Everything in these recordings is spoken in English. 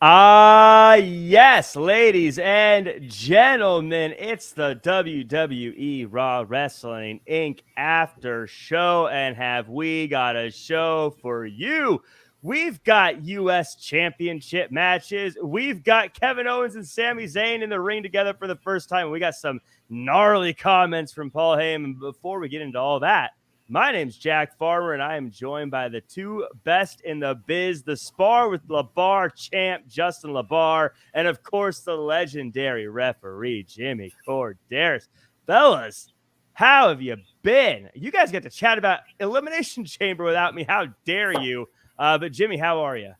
Yes, ladies and gentlemen, it's the WWE Raw Wrestling Inc. after show, and have we got a show for you? We've got U.S. Championship matches. We've got Kevin Owens and Sami Zayn in the ring together for the first time. We got some gnarly comments from Paul Heyman. Before we get into all that, my name's Jack Farmer, and I am joined by the two best in the biz, the Spar with LaBar champ, Justin LaBar, and, of course, the legendary referee, Jimmy Korderas. Fellas, how have you been? You guys get to chat about Elimination Chamber without me. How dare you? But, Jimmy, how are you?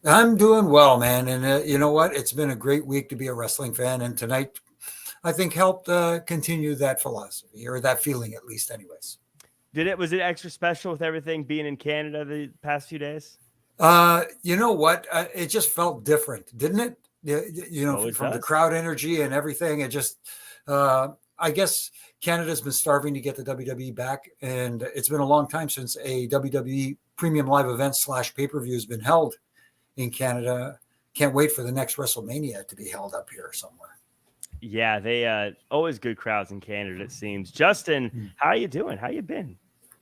I'm doing well, man. And you know what? It's been a great week to be a wrestling fan. And tonight, I think, helped continue that philosophy, or that feeling, at least anyways. Was it extra special with everything being in Canada the past few days? You know what? It just felt different, didn't it? From the crowd energy and everything. It just, I guess Canada's been starving to get the WWE back. And it's been a long time since a WWE premium live event / pay-per-view has been held in Canada. Can't wait for the next WrestleMania to be held up here somewhere. Yeah, they always good crowds in Canada, it seems. Justin, how you doing? How you been?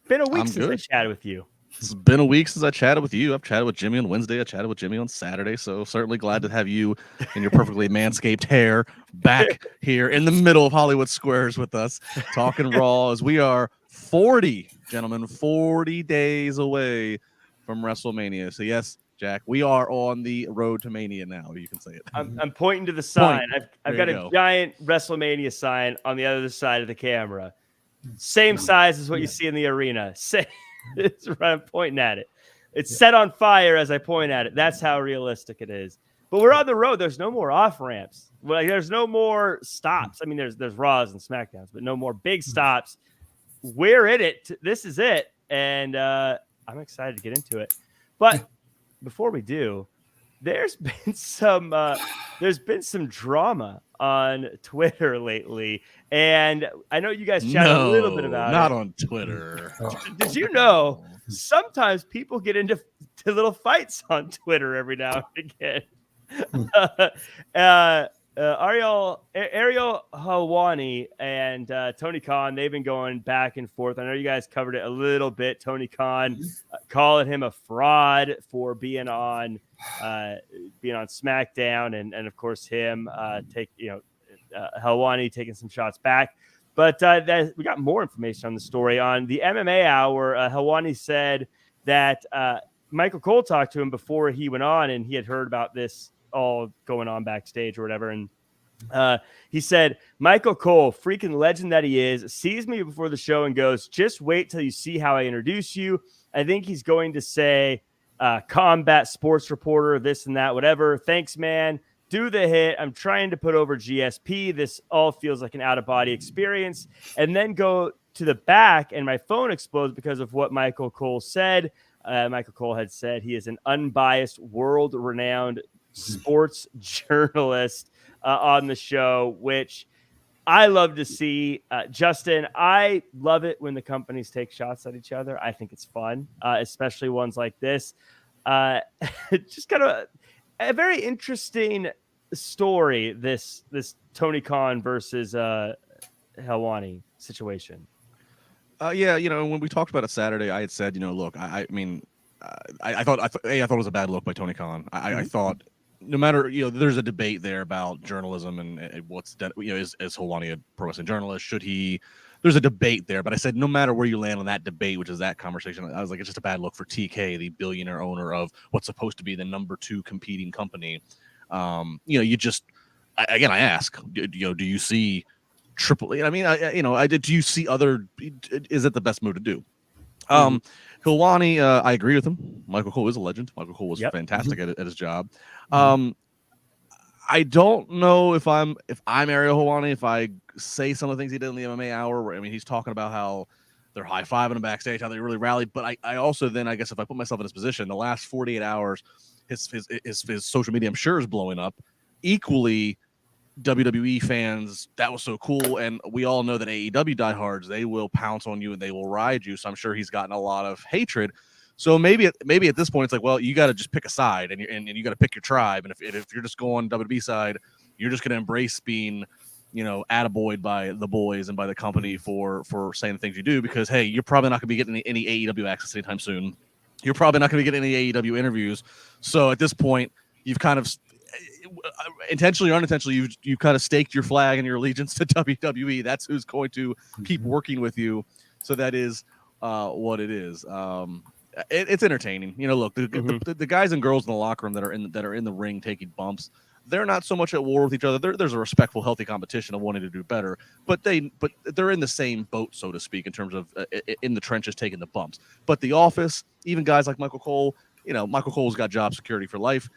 Been a week since I chatted with you. It's been a week since I chatted with you. I've chatted with Jimmy on Wednesday. I chatted with Jimmy on Saturday. So certainly glad to have you in your perfectly manscaped hair back here in the middle of Hollywood Squares with us, talking Raw, as we are 40 days away from WrestleMania. So yes, Jack, we are on the road to Mania now. You can say it. I'm pointing to the sign. I've got a giant WrestleMania sign on the other side of the camera. Same size as what you see in the arena. It's right, I'm pointing at it. It's set on fire as I point at it. That's how realistic it is. But we're on the road. There's no more off ramps. Like, there's no more stops. I mean, there's Raws and SmackDowns, but no more big stops. We're in it. This is it, and I'm excited to get into it. But before we do, there's been some drama on Twitter lately, and I know you guys chatted a little bit about it. Not on Twitter. Did you know sometimes people get into little fights on Twitter every now and again? Ariel Helwani and Tony Khan, they've been going back and forth. I know you guys covered it a little bit. Tony Khan calling him a fraud for being on SmackDown, and of course him Helwani taking some shots back. But we got more information on the story on the MMA Hour. Helwani said that Michael Cole talked to him before he went on, and he had heard about this all going on backstage or whatever. And he said, Michael Cole, freaking legend that he is, sees me before the show and goes, just wait till you see how I introduce you. I think he's going to say combat sports reporter, this and that, whatever. Thanks, man. Do the hit. I'm trying to put over GSP. This all feels like an out-of-body experience. And then go to the back, and my phone explodes because of what Michael Cole said. Michael Cole had said he is an unbiased, world-renowned sports journalist on the show, which I love to see. Justin, I love it when the companies take shots at each other. I think it's fun, especially ones like this. Just kind of a very interesting story, this Tony Khan versus Helwani situation. Yeah, when we talked about it Saturday, I had said, look, I thought it was a bad look by Tony Khan. I thought, no matter, there's a debate there about journalism and what's that, is Helwani a pro wrestling journalist? Should he? There's a debate there, but I said no matter where you land on that debate, which is that conversation, I was like, it's just a bad look for TK, the billionaire owner of what's supposed to be the number 2 competing company. You just, again, I ask, do you see Triple? I mean, do you see other? Is it the best move to do? Helwani, I agree with him. Michael Cole is a legend. Michael Cole was fantastic at his job. I don't know if I'm Ariel Helwani, if I say some of the things he did in the MMA Hour, where, he's talking about how they're high-fiving him backstage, how they really rallied. But I also then, I guess, if I put myself in his position, the last 48 hours, his social media, I'm sure, is blowing up. Equally, WWE fans, that was so cool. And we all know that AEW diehards, they will pounce on you and they will ride you. So I'm sure he's gotten a lot of hatred. So maybe at this point it's like, well, you got to just pick a side, and you got to pick your tribe. And if you're just going WWE side, you're just going to embrace being, attaboyed by the boys and by the company for saying the things you do, because hey, you're probably not going to be getting any AEW access anytime soon. You're probably not going to be getting any AEW interviews. So at this point, you've kind of intentionally or unintentionally, you've kind of staked your flag and your allegiance to WWE. That's who's going to keep working with you. So that is what it is. It's entertaining. Look, the guys and girls in the locker room that are in the ring taking bumps, they're not so much at war with each other. There's a respectful, healthy competition of wanting to do better, but they're in the same boat, so to speak, in terms of in the trenches taking the bumps. But the office, even guys like Michael Cole, Michael Cole's got job security for life.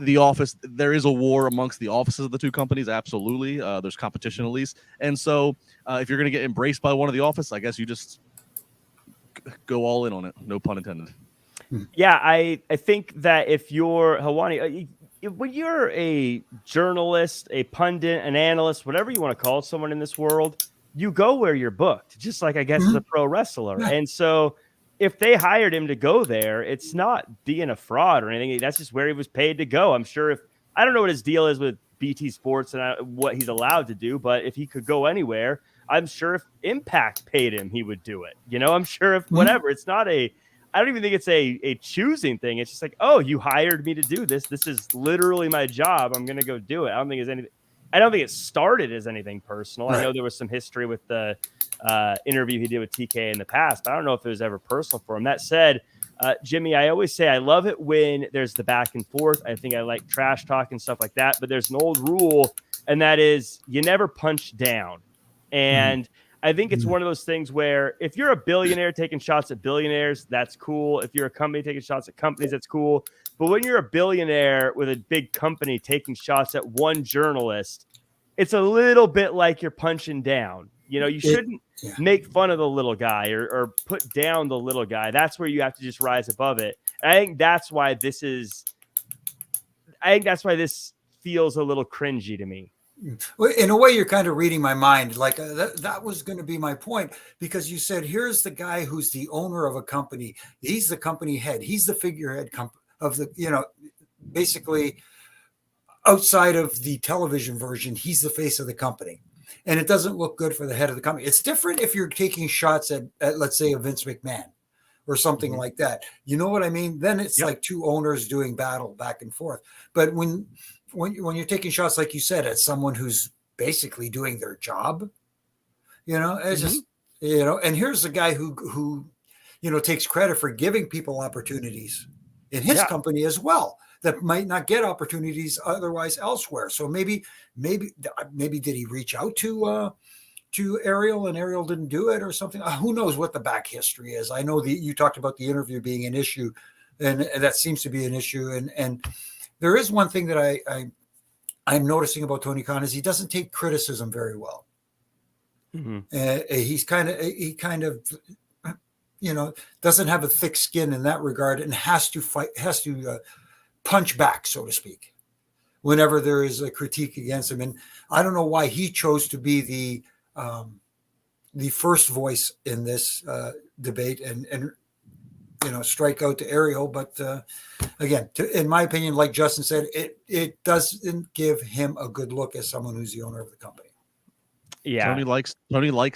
The office, there is a war amongst the offices of the two companies. Absolutely. There's competition at least. And so if you're going to get embraced by one of the office, I guess you just go all in on it. No pun intended. Yeah, I think that if you're Helwani, when you're a journalist, a pundit, an analyst, whatever you want to call someone in this world, you go where you're booked, just like I guess as a pro wrestler. Yeah. And so if they hired him to go there, it's not being a fraud or anything. That's just where he was paid to go. I'm sure I don't know what his deal is with BT Sports and what he's allowed to do, but if he could go anywhere, I'm sure if Impact paid him, he would do it. I'm sure if whatever, it's not I don't even think it's a choosing thing. It's just like, oh, you hired me to do this. This is literally my job. I'm going to go do it. I don't think it started as anything personal. Right. I know there was some history with the interview he did with TK in the past, but I don't know if it was ever personal for him. That said, Jimmy, I always say I love it when there's the back and forth. I think I like trash talk and stuff like that, but there's an old rule, and that is you never punch down. And I think it's one of those things where if you're a billionaire taking shots at billionaires, that's cool. If you're a company taking shots at companies, that's cool. But when you're a billionaire with a big company taking shots at one journalist, it's a little bit like you're punching down. You shouldn't make fun of the little guy or put down the little guy. That's where you have to just rise above it. And I think that's why this feels a little cringy to me. In a way, you're kind of reading my mind. Like that was going to be my point, because you said, here's the guy who's the owner of a company. He's the company head. He's the figurehead of the, basically outside of the television version, he's the face of the company. And it doesn't look good for the head of the company. It's different if you're taking shots at let's say, a Vince McMahon or something like that. You know what I mean? Then it's like two owners doing battle back and forth. But when you're taking shots, like you said, at someone who's basically doing their job, it's just, and here's the guy who takes credit for giving people opportunities in his company as well, that might not get opportunities otherwise elsewhere. So maybe did he reach out to Ariel and Ariel didn't do it or something? Who knows what the back history is? I know you talked about the interview being an issue, and that seems to be an issue. And there is one thing that I'm noticing about Tony Khan is he doesn't take criticism very well. He kind of doesn't have a thick skin in that regard, and has to punch back, so to speak, whenever there is a critique against him. And I don't know why he chose to be the first voice in this debate and strike out to Ariel. But again, in my opinion, like Justin said, it doesn't give him a good look as someone who's the owner of the company. Yeah, Tony likes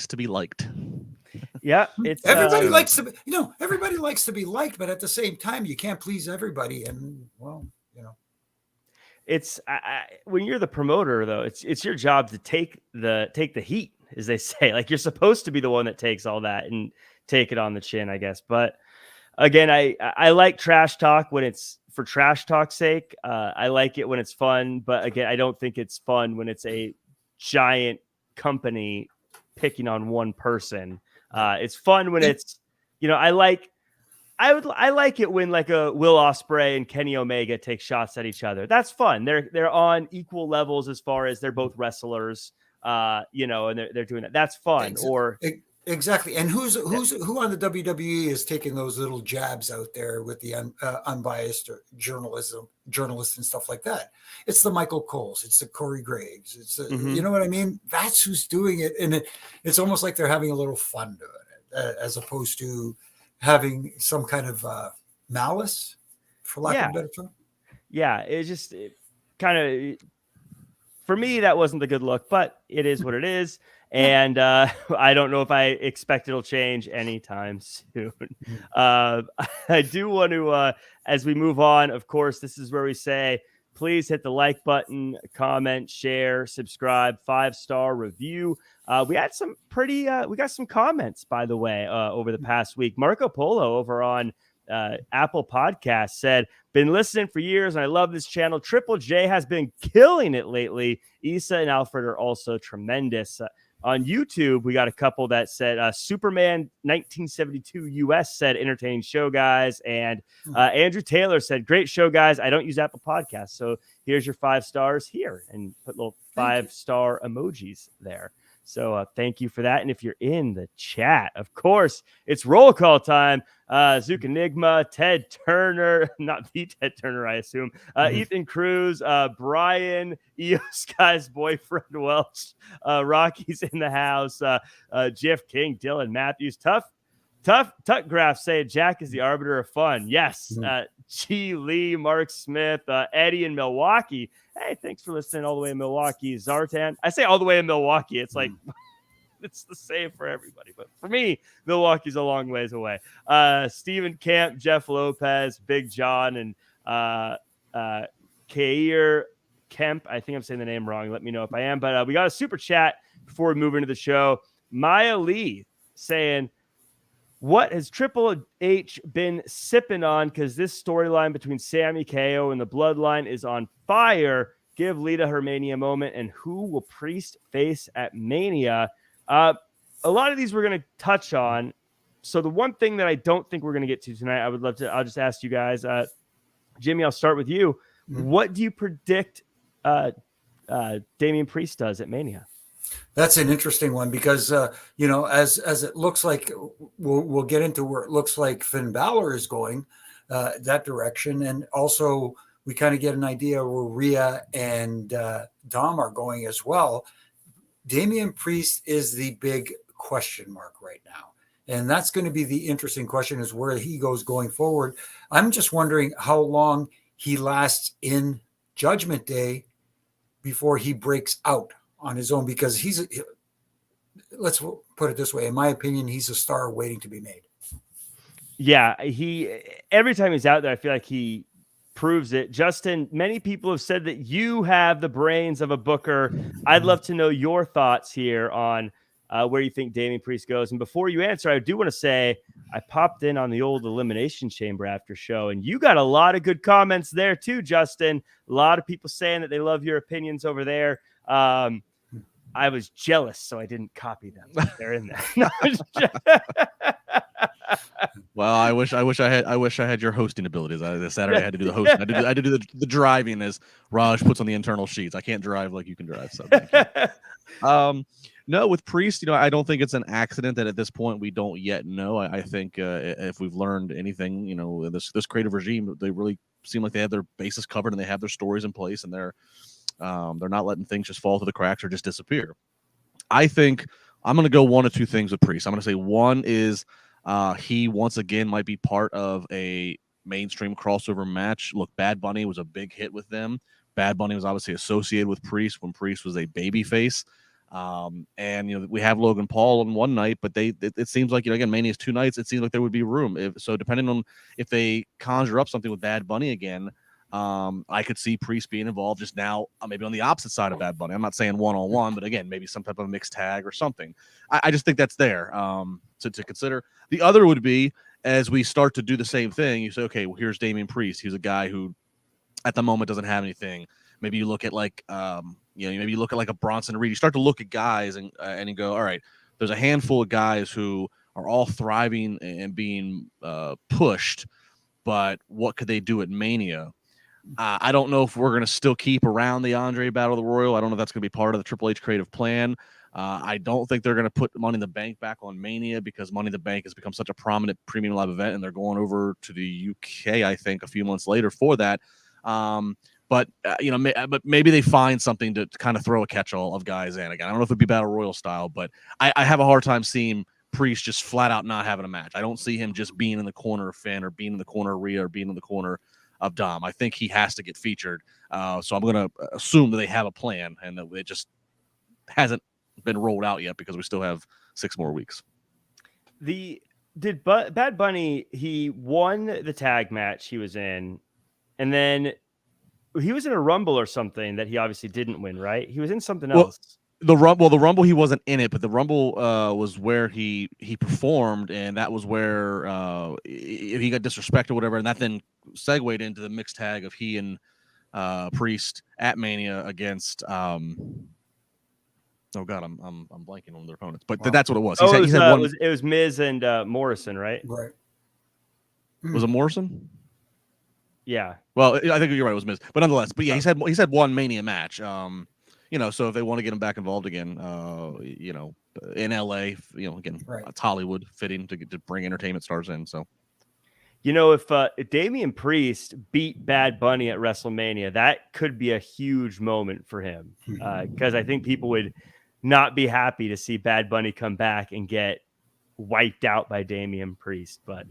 to be liked. Yeah, it's everybody likes to be, everybody likes to be liked, but at the same time, you can't please everybody. And it's when you're the promoter, though, it's your job to take the heat, as they say. Like, you're supposed to be the one that takes all that and take it on the chin, I guess. But again, I like trash talk when it's for trash talk's sake. I like it when it's fun, but again, I don't think it's fun when it's a giant company picking on one person. It's fun when it's, I like it when like a Will Ospreay and Kenny Omega take shots at each other. That's fun. They're on equal levels as far as they're both wrestlers, and they're doing that. That's fun. Exactly. And who on the WWE is taking those little jabs out there with the unbiased journalists and stuff like that? It's the Michael Coles. It's the Corey Graves. It's you know what I mean? That's who's doing it. And it's almost like they're having a little fun doing it, as opposed to having some kind of malice, for lack of a better term. Yeah, kind of, for me, that wasn't the good look, but it is what it is. And I don't know if I expect it'll change anytime soon. I do want to, as we move on, of course, this is where we say, please hit the like button, comment, share, subscribe, 5-star review. We got some comments, by the way, over the past week. Marco Polo over on Apple Podcast said, been listening for years and I love this channel. Triple J has been killing it lately. Issa and Alfred are also tremendous. On YouTube, we got a couple that said Superman 1972 US said entertaining show, guys. And Andrew Taylor said, great show, guys. I don't use Apple Podcasts, so here's your 5 stars here, and put little 5-star emojis there. So thank you for that. And if you're in the chat, of course, it's roll call time. Zook Enigma, Ted Turner, not the Ted Turner, I assume. Ethan Cruz, Brian, EO Sky's boyfriend Welch, Rocky's in the house, Jeff King, Dylan Matthews, Tuck Graph saying Jack is the arbiter of fun. Yes. G Lee, Mark Smith, Eddie in Milwaukee. Hey, thanks for listening all the way in Milwaukee. Zartan. I say all the way in Milwaukee. It's like it's the same for everybody. But for me, Milwaukee's a long ways away. Stephen Camp, Jeff Lopez, Big John, and Kair Kemp. I think I'm saying the name wrong. Let me know if I am. But we got a super chat before we move into the show. Maya Lee saying, what has Triple H been sipping on? Because this storyline between Sami, KO, and the Bloodline is on fire. Give Lita her Mania moment. And who will Priest face at Mania? A lot of these we're going to touch on. So the one thing that I don't think we're going to get to tonight, I'll just ask you guys. Jimmy, I'll start with you. What do you predict Damian Priest does at Mania? That's an interesting one because, as it looks like, we'll get into where it looks like Finn Balor is going that direction. And also we kind of get an idea where Rhea and Dom are going as well. Damian Priest is the big question mark right now. And that's going to be the interesting question, is where he goes going forward. I'm just wondering how long he lasts in Judgment Day before he breaks out on his own, because let's put it this way. In my opinion, he's a star waiting to be made. Yeah. Every time he's out there, I feel like he proves it. Justin, many people have said that you have the brains of a booker. I'd love to know your thoughts here on where you think Damian Priest goes. And before you answer, I do want to say I popped in on the old Elimination Chamber after show, and you got a lot of good comments there too, Justin. A lot of people saying that they love your opinions over there. I was jealous, so I didn't copy them. They're in there. Well, I wish I had your hosting abilities. This Saturday I had to do the hosting. I had to do the driving, as Raj puts on the internal sheets. I can't drive like you can drive. So no, with Priest, I don't think it's an accident that at this point we don't yet know. I think if we've learned anything, this creative regime, they really seem like they have their bases covered and they have their stories in place, and they're not letting things just fall through the cracks or just disappear. I think I'm going to go one of two things with Priest. I'm going to say one is he once again might be part of a mainstream crossover match. Look, Bad Bunny was a big hit with them. Bad Bunny was obviously associated with Priest when Priest was a babyface. And we have Logan Paul on one night, but it seems like, again, Mania's 2 nights. It seems like there would be room. So depending on if they conjure up something with Bad Bunny again, I could see Priest being involved just now, maybe on the opposite side of Bad Bunny. I'm not saying one-on-one, but again, maybe some type of mixed tag or something. I just think that's there to consider. The other would be, as we start to do the same thing, you say, okay, well, here's Damian Priest. He's a guy who at the moment doesn't have anything. Maybe you look at like a Bronson Reed. You start to look at guys and you go, all right, there's a handful of guys who are all thriving and being pushed, but what could they do at Mania? I don't know if we're going to still keep around the Andre Battle of the Royal. I don't know if that's going to be part of the Triple H creative plan. I don't think they're going to put Money in the Bank back on Mania, because Money in the Bank has become such a prominent premium live event, and they're going over to the UK, I think, a few months later for that. But maybe they find something to kind of throw a catch-all of guys in again. I don't know if it'd be Battle Royal style, but I have a hard time seeing Priest just flat out not having a match. I don't see him just being in the corner of Finn or being in the corner of Rhea or being in the corner of Dom. I think he has to get featured. So I'm going to assume that they have a plan and that it just hasn't been rolled out yet because we still have 6 more weeks. Bad Bunny, he won the tag match he was in, and then he was in a Rumble or something that he obviously didn't win, right? He was in something else. The Rumble, he wasn't in it, but the Rumble was where he performed, and that was where he got disrespected or whatever, and that then segued into the mixed tag of he and Priest at Mania against oh god, I'm blanking on their opponents, but that's what it was. It was Miz and Morrison, right? Right. Was it Morrison? Yeah. Well, I think you're right. It was Miz, but nonetheless, but yeah, he's had one Mania match. So if they want to get him back involved again, in LA, again, right. It's Hollywood, fitting to bring entertainment stars in. So, if Damian Priest beat Bad Bunny at WrestleMania, that could be a huge moment for him, because I think people would not be happy to see Bad Bunny come back and get wiped out by Damian Priest, but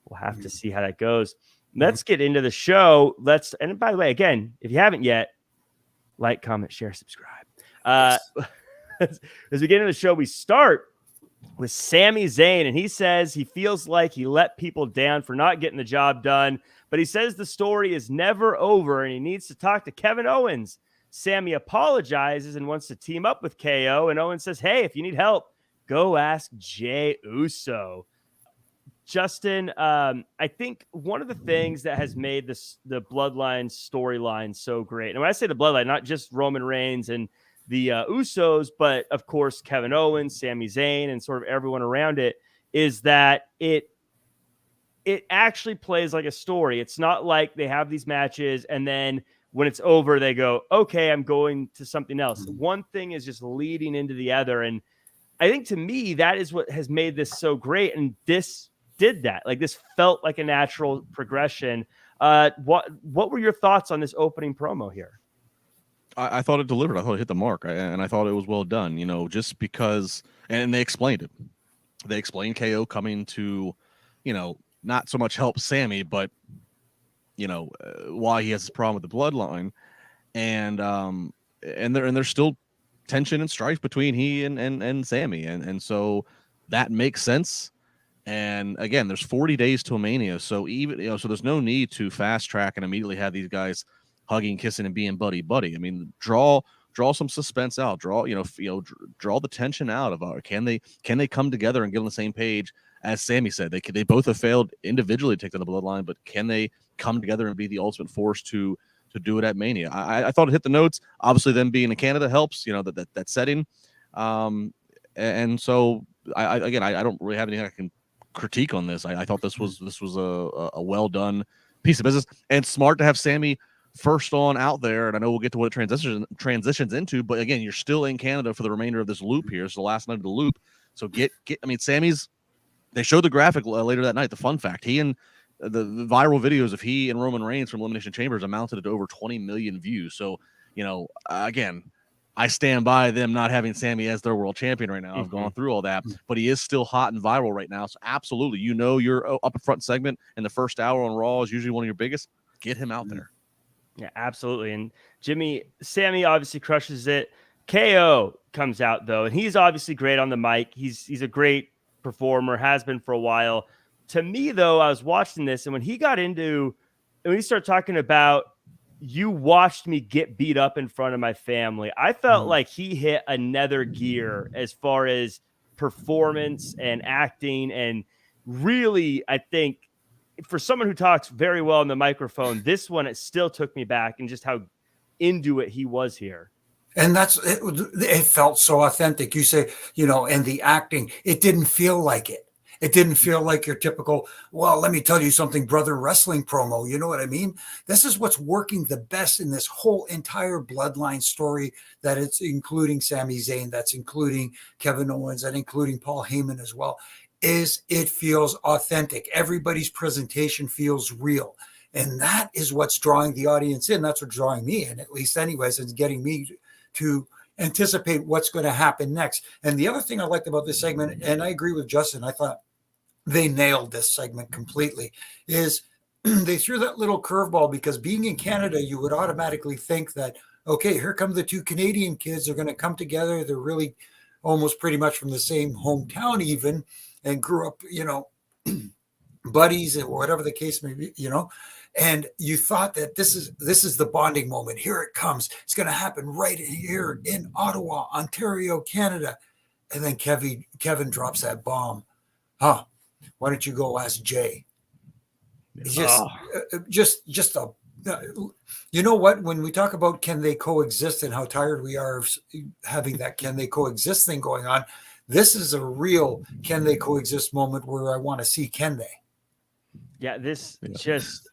we'll have to see how that goes. Let's get into the show. And by the way, again, if you haven't yet, like, comment, share, subscribe. As we get into the show, we start with Sami Zayn, and he says he feels like he let people down for not getting the job done, but he says the story is never over and he needs to talk to Kevin Owens. Sami apologizes and wants to team up with KO, and Owens says, hey, if you need help, go ask Jey Uso. Justin, I think one of the things that has made the Bloodline storyline so great, and when I say the Bloodline, not just Roman Reigns and the Usos, but of course Kevin Owens, Sami Zayn, and sort of everyone around it, is that it actually plays like a story. It's not like they have these matches and then when it's over, they go, okay, I'm going to something else. One thing is just leading into the other, and I think to me that is what has made this so great, and this did that. Like, this felt like a natural progression. What were your thoughts on this opening promo here? I thought it delivered. I thought it hit the mark, and I thought it was well done. Just because, and they explained it. They explained KO coming to, not so much help Sami, but why he has this problem with the Bloodline, and there's still tension and strife between he and Sami, and so that makes sense. And again, there's 40 days to a Mania, so even so there's no need to fast track and immediately have these guys hugging, kissing, and being buddy. I mean, draw some suspense out. Draw the tension out of can they come together and get on the same page? As Sami said, they both have failed individually to take down the Bloodline, but can they come together and be the ultimate force to do it at Mania? I thought it hit the notes. Obviously, them being in Canada helps. That setting, and so I don't really have anything I can critique on this. I thought this was a well done piece of business, and smart to have Sami first on out there. And I know we'll get to what it transitions into, but again, you're still in Canada for the remainder of this loop here. It's the last night of the loop, so Sami's. They showed the graphic later that night. The fun fact: he and the viral videos of he and Roman Reigns from Elimination Chambers amounted to over 20 million views. So again, I stand by them not having Sami as their world champion right now. I've gone through all that, but he is still hot and viral right now. So absolutely, your up front segment in the first hour on Raw is usually one of your biggest. Get him out there. Yeah, absolutely. And Sami obviously crushes it. KO comes out though, and he's obviously great on the mic. He's a great performer, has been for a while. To me though, I was watching this, and when he started talking about, you watched me get beat up in front of my family, I felt like he hit another gear as far as performance and acting. And really, I think for someone who talks very well on the microphone, this one, it still took me back, and just how into it he was here. And it felt so authentic. You say, and the acting, it didn't feel like it. It didn't feel like your typical, well, let me tell you something, brother, wrestling promo. You know what I mean? This is what's working the best in this whole entire Bloodline story, that it's including Sami Zayn, that's including Kevin Owens, and including Paul Heyman as well, is it feels authentic. Everybody's presentation feels real. And that is what's drawing the audience in. That's what's drawing me in, at least anyways, and getting me to anticipate what's going to happen next. And the other thing I liked about this segment, and I agree with Justin, I thought they nailed this segment completely, is they threw that little curveball, because being in Canada, you would automatically think that, okay, here come the two Canadian kids. They're going to come together. They're really almost pretty much from the same hometown even, and grew up, buddies or whatever the case may be, and you thought that this is the bonding moment. Here it comes. It's going to happen right here in Ottawa, Ontario, Canada. And then Kevin drops that bomb. Why don't you go ask Jay? It's just a, you know what? When we talk about can they coexist and how tired we are of having that can they coexist thing going on, this is a real can they coexist moment where I want to see can they. Yeah, this just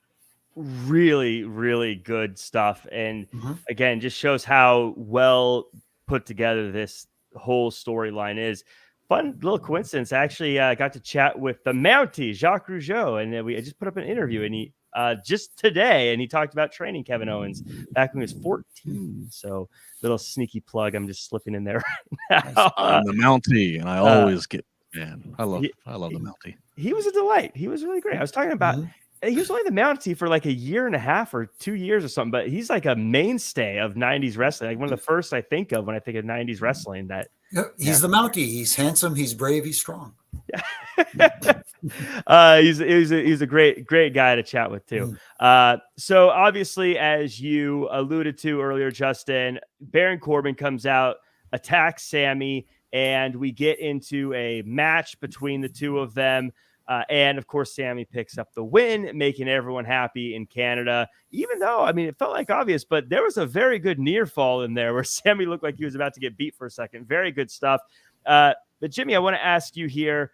really, really good stuff. And again, just shows how well put together this whole storyline is. Fun little coincidence. I actually got to chat with the Mountie, Jacques Rougeau, and I just put up an interview, and he just today, and he talked about training Kevin Owens back when he was 14. So little sneaky plug. I'm just slipping in there right now. I'm the Mountie, and I always get, man, I love the Mountie. He was a delight. He was really great. I was talking about he was only the Mountie for like a year and a half or 2 years or something, but he's like a mainstay of 90s wrestling. Like one of the first I think of when I think of 90s wrestling. He's the Mountie. He's handsome. He's brave. He's strong. He's a great guy to chat with too. So obviously, as you alluded to earlier, Justin, Baron Corbin comes out, attacks Sami, and we get into a match between the two of them. And of course, Sami picks up the win, making everyone happy in Canada, even though, I mean, it felt like obvious, but there was a very good near fall in there where Sami looked like he was about to get beat for a second. Very good stuff. But Jimmy, I want to ask you here,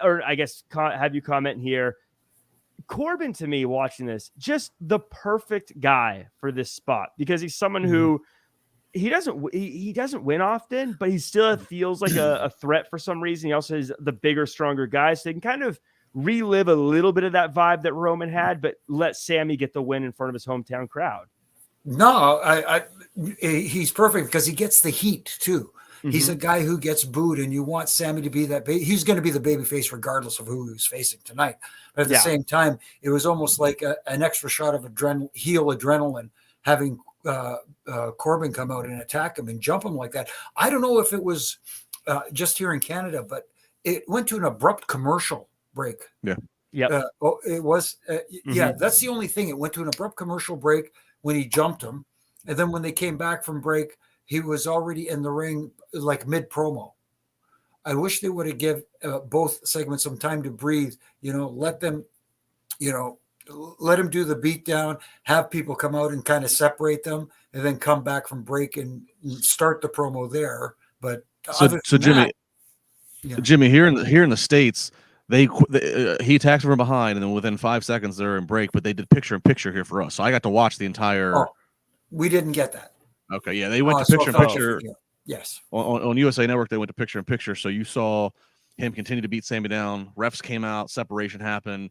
or I guess have you comment here. Corbin, to me, watching this, just the perfect guy for this spot, because he's someone who he doesn't win often, but he still feels like a threat for some reason. He also is the bigger, stronger guy, so they can kind of relive a little bit of that vibe that Roman had, but let Sami get the win in front of his hometown crowd. No, he's perfect because he gets the heat too. He's a guy who gets booed, and you want Sami to be that. He's going to be the baby face regardless of who he was facing tonight. But at the same time, it was almost like an extra shot of heel adrenaline having Corbin come out and attack him and jump him like that. I don't know if it was just here in Canada, but it went to an abrupt commercial break. It was. Yeah, that's the only thing. It went to an abrupt commercial break when he jumped him, and then when they came back from break, he was already in the ring like mid promo. I wish they would have give both segments some time to breathe. Let them, let him do the beatdown, have people come out and kind of separate them, and then come back from break and start the promo there. But so Jimmy, Jimmy, here in the States, he attacks from behind, and then within 5 seconds they're in break. But they did picture in picture here for us, so I got to watch the entire. Oh, we didn't get that. Okay, yeah, they went to picture in picture. Yes, on USA Network they went to picture in picture, so you saw him continue to beat Sami down. Refs came out, separation happened.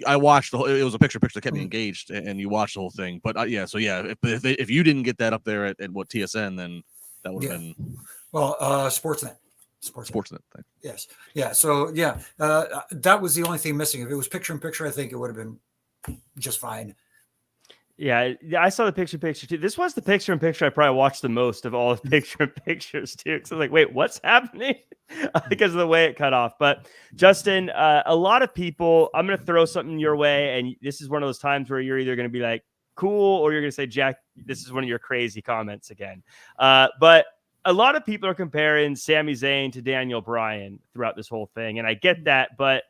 I watched the whole. It was a picture that kept me engaged, and you watched the whole thing. But if you didn't get that up there at what TSN, then that would have been Sportsnet. Sportsnet. Yes, yeah. So that was the only thing missing. If it was picture in picture, I think it would have been just fine. Yeah, I saw the picture too. This was the picture in picture I probably watched the most of all the picture in pictures too. Because I was like, wait, what's happening? Because of the way it cut off. But Justin, a lot of people, I'm going to throw something your way, and this is one of those times where you're either going to be like, cool, or you're going to say, Jack, this is one of your crazy comments again. But a lot of people are comparing Sami Zayn to Daniel Bryan throughout this whole thing, and I get that, but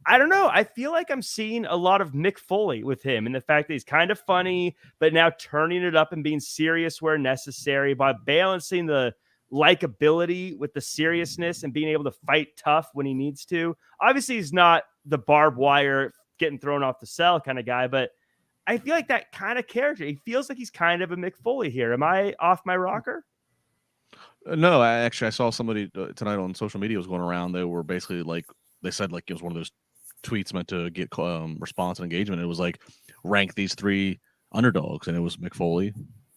I don't know. I feel like I'm seeing a lot of Mick Foley with him, and the fact that he's kind of funny, but now turning it up and being serious where necessary by balancing the likability with the seriousness and being able to fight tough when he needs to. Obviously, he's not the barbed wire getting thrown off the cell kind of guy, but I feel like that kind of character. He feels like he's kind of a Mick Foley here. Am I off my rocker? No, I saw somebody tonight on social media was going around. They were basically like, they said like it was one of those tweets meant to get response and engagement. It was like rank these three underdogs, and it was Mick Foley,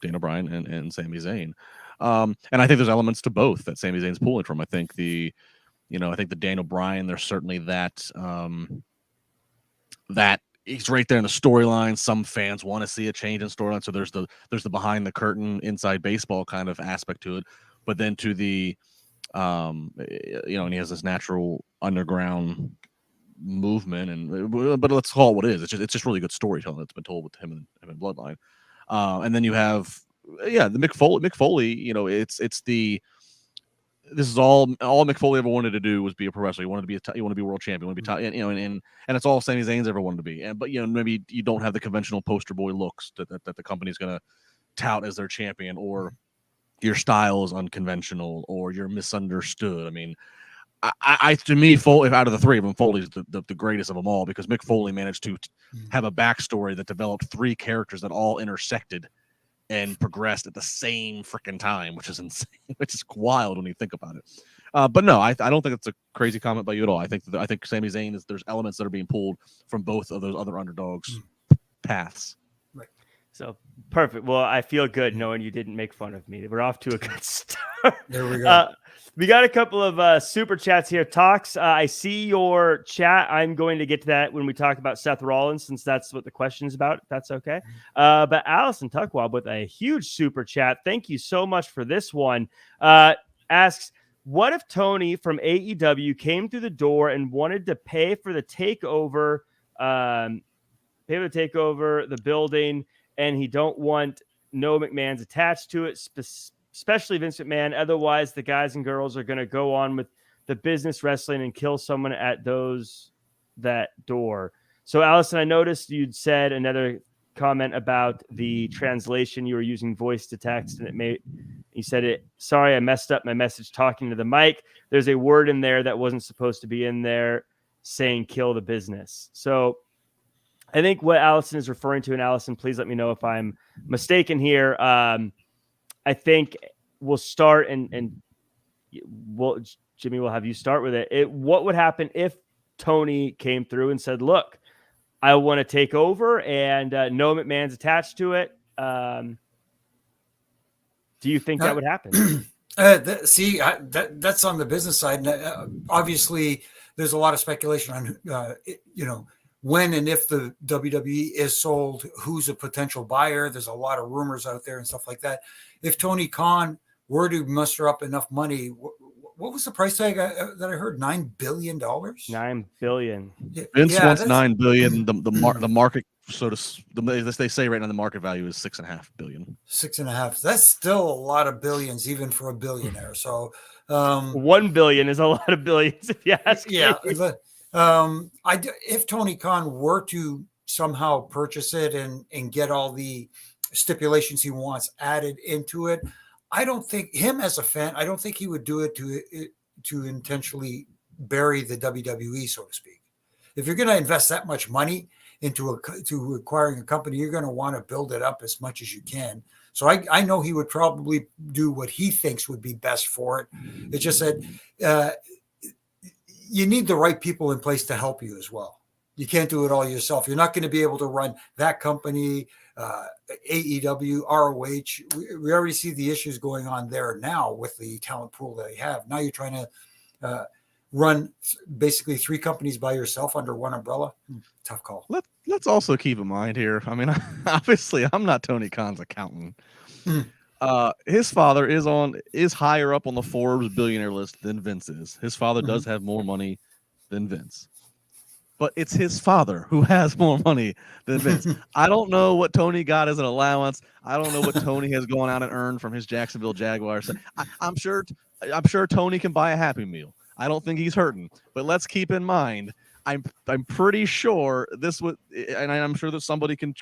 Daniel Bryan and Sami Zayn. And I think there's elements to both that Sami Zayn's pulling from. I think the Daniel Bryan, there's certainly that that he's right there in the storyline. Some fans want to see a change in storyline, so there's the behind the curtain inside baseball kind of aspect to it. But then to the and he has this natural underground movement, but let's call it what it is. It's just really good storytelling that's been told with him and Bloodline. And then you have the Mick Foley. This is all Mick Foley ever wanted to do was be a pro wrestler. He wanted to be a world champion. He wanted to be top, and it's all Sami Zayn's ever wanted to be. But maybe you don't have the conventional poster boy looks that the company's going to tout as their champion, or your style is unconventional, or you're misunderstood. I mean, to me, Foley, out of the three of them, Foley's the greatest of them all, because Mick Foley managed to have a backstory that developed three characters that all intersected and progressed at the same freaking time, which is insane, which is wild when you think about it. But no, I don't think it's a crazy comment by you at all. I think Sami Zayn there's elements that are being pulled from both of those other underdogs' paths. Right. So perfect. Well, I feel good knowing you didn't make fun of me. We're off to a good start. There we go. We got a couple of super chats here. Talks. I see your chat. I'm going to get to that when we talk about Seth Rollins, since that's what the question is about. If that's okay. But Allison Tuckwab with a huge super chat. Thank you so much for this one. Asks, what if Tony from AEW came through the door and wanted to pay for the takeover, the building, and he don't want no McMahon's attached to it, especially Vince McMahon. Otherwise, the guys and girls are going to go on with the business wrestling and kill someone at that door. So, Allison, I noticed you'd said another comment about the translation. You were using voice to text, and you said it. Sorry, I messed up my message talking to the mic. There's a word in there that wasn't supposed to be in there, saying kill the business. So I think what Allison is referring to, and Allison, please let me know if I'm mistaken here. I think we'll start and Jimmy will have you start with it. What would happen if Tony came through and said, look, I want to take over and no McMahon's attached to it. Do you think that would happen? That's on the business side. Obviously, there's a lot of speculation on, when and if the WWE is sold, who's a potential buyer. There's a lot of rumors out there and stuff like that. If Tony Khan were to muster up enough money, what was the price tag that I heard? $9 billion? $9 billion. Vince wants $9 billion. The market, they say right now, the market value is $6.5 billion. 6.5. That's still a lot of billions, even for a billionaire. So, $1 billion is a lot of billions, if you ask me. If Tony Khan were to somehow purchase it and get all the stipulations he wants added into it, I don't think him as a fan, I don't think he would do it to intentionally bury the WWE, so to speak. If you're going to invest that much money into acquiring a company, you're going to want to build it up as much as you can. So I know he would probably do what he thinks would be best for it. It's just that you need the right people in place to help you as well. You can't do it all yourself. You're not going to be able to run that company, AEW, ROH. We already see the issues going on there now with the talent pool that they have. Now you're trying to run basically three companies by yourself under one umbrella. Tough call. Let's also keep in mind here. I mean, obviously, I'm not Tony Khan's accountant. His father is higher up on the Forbes billionaire list than Vince is. His father does have more money than Vince. But it's his father who has more money than Vince. I don't know what Tony got as an allowance. I don't know what Tony has gone out and earned from his Jacksonville Jaguars. I'm sure Tony can buy a Happy Meal. I don't think he's hurting. But let's keep in mind, I'm pretty sure this would, and I'm sure that somebody can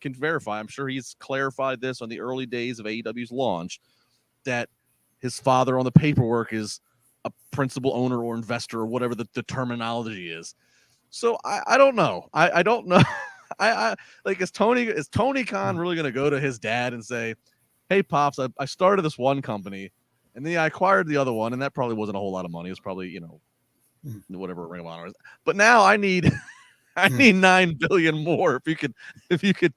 verify. I'm sure he's clarified this on the early days of AEW's launch, that his father on the paperwork is a principal owner or investor or whatever the terminology is. So I don't know. I don't know. Is Tony Khan really going to go to his dad and say, "Hey, Pops, I started this one company, and then I acquired the other one, and that probably wasn't a whole lot of money. It was probably whatever Ring of Honor is. But now I need $9 billion more. If you could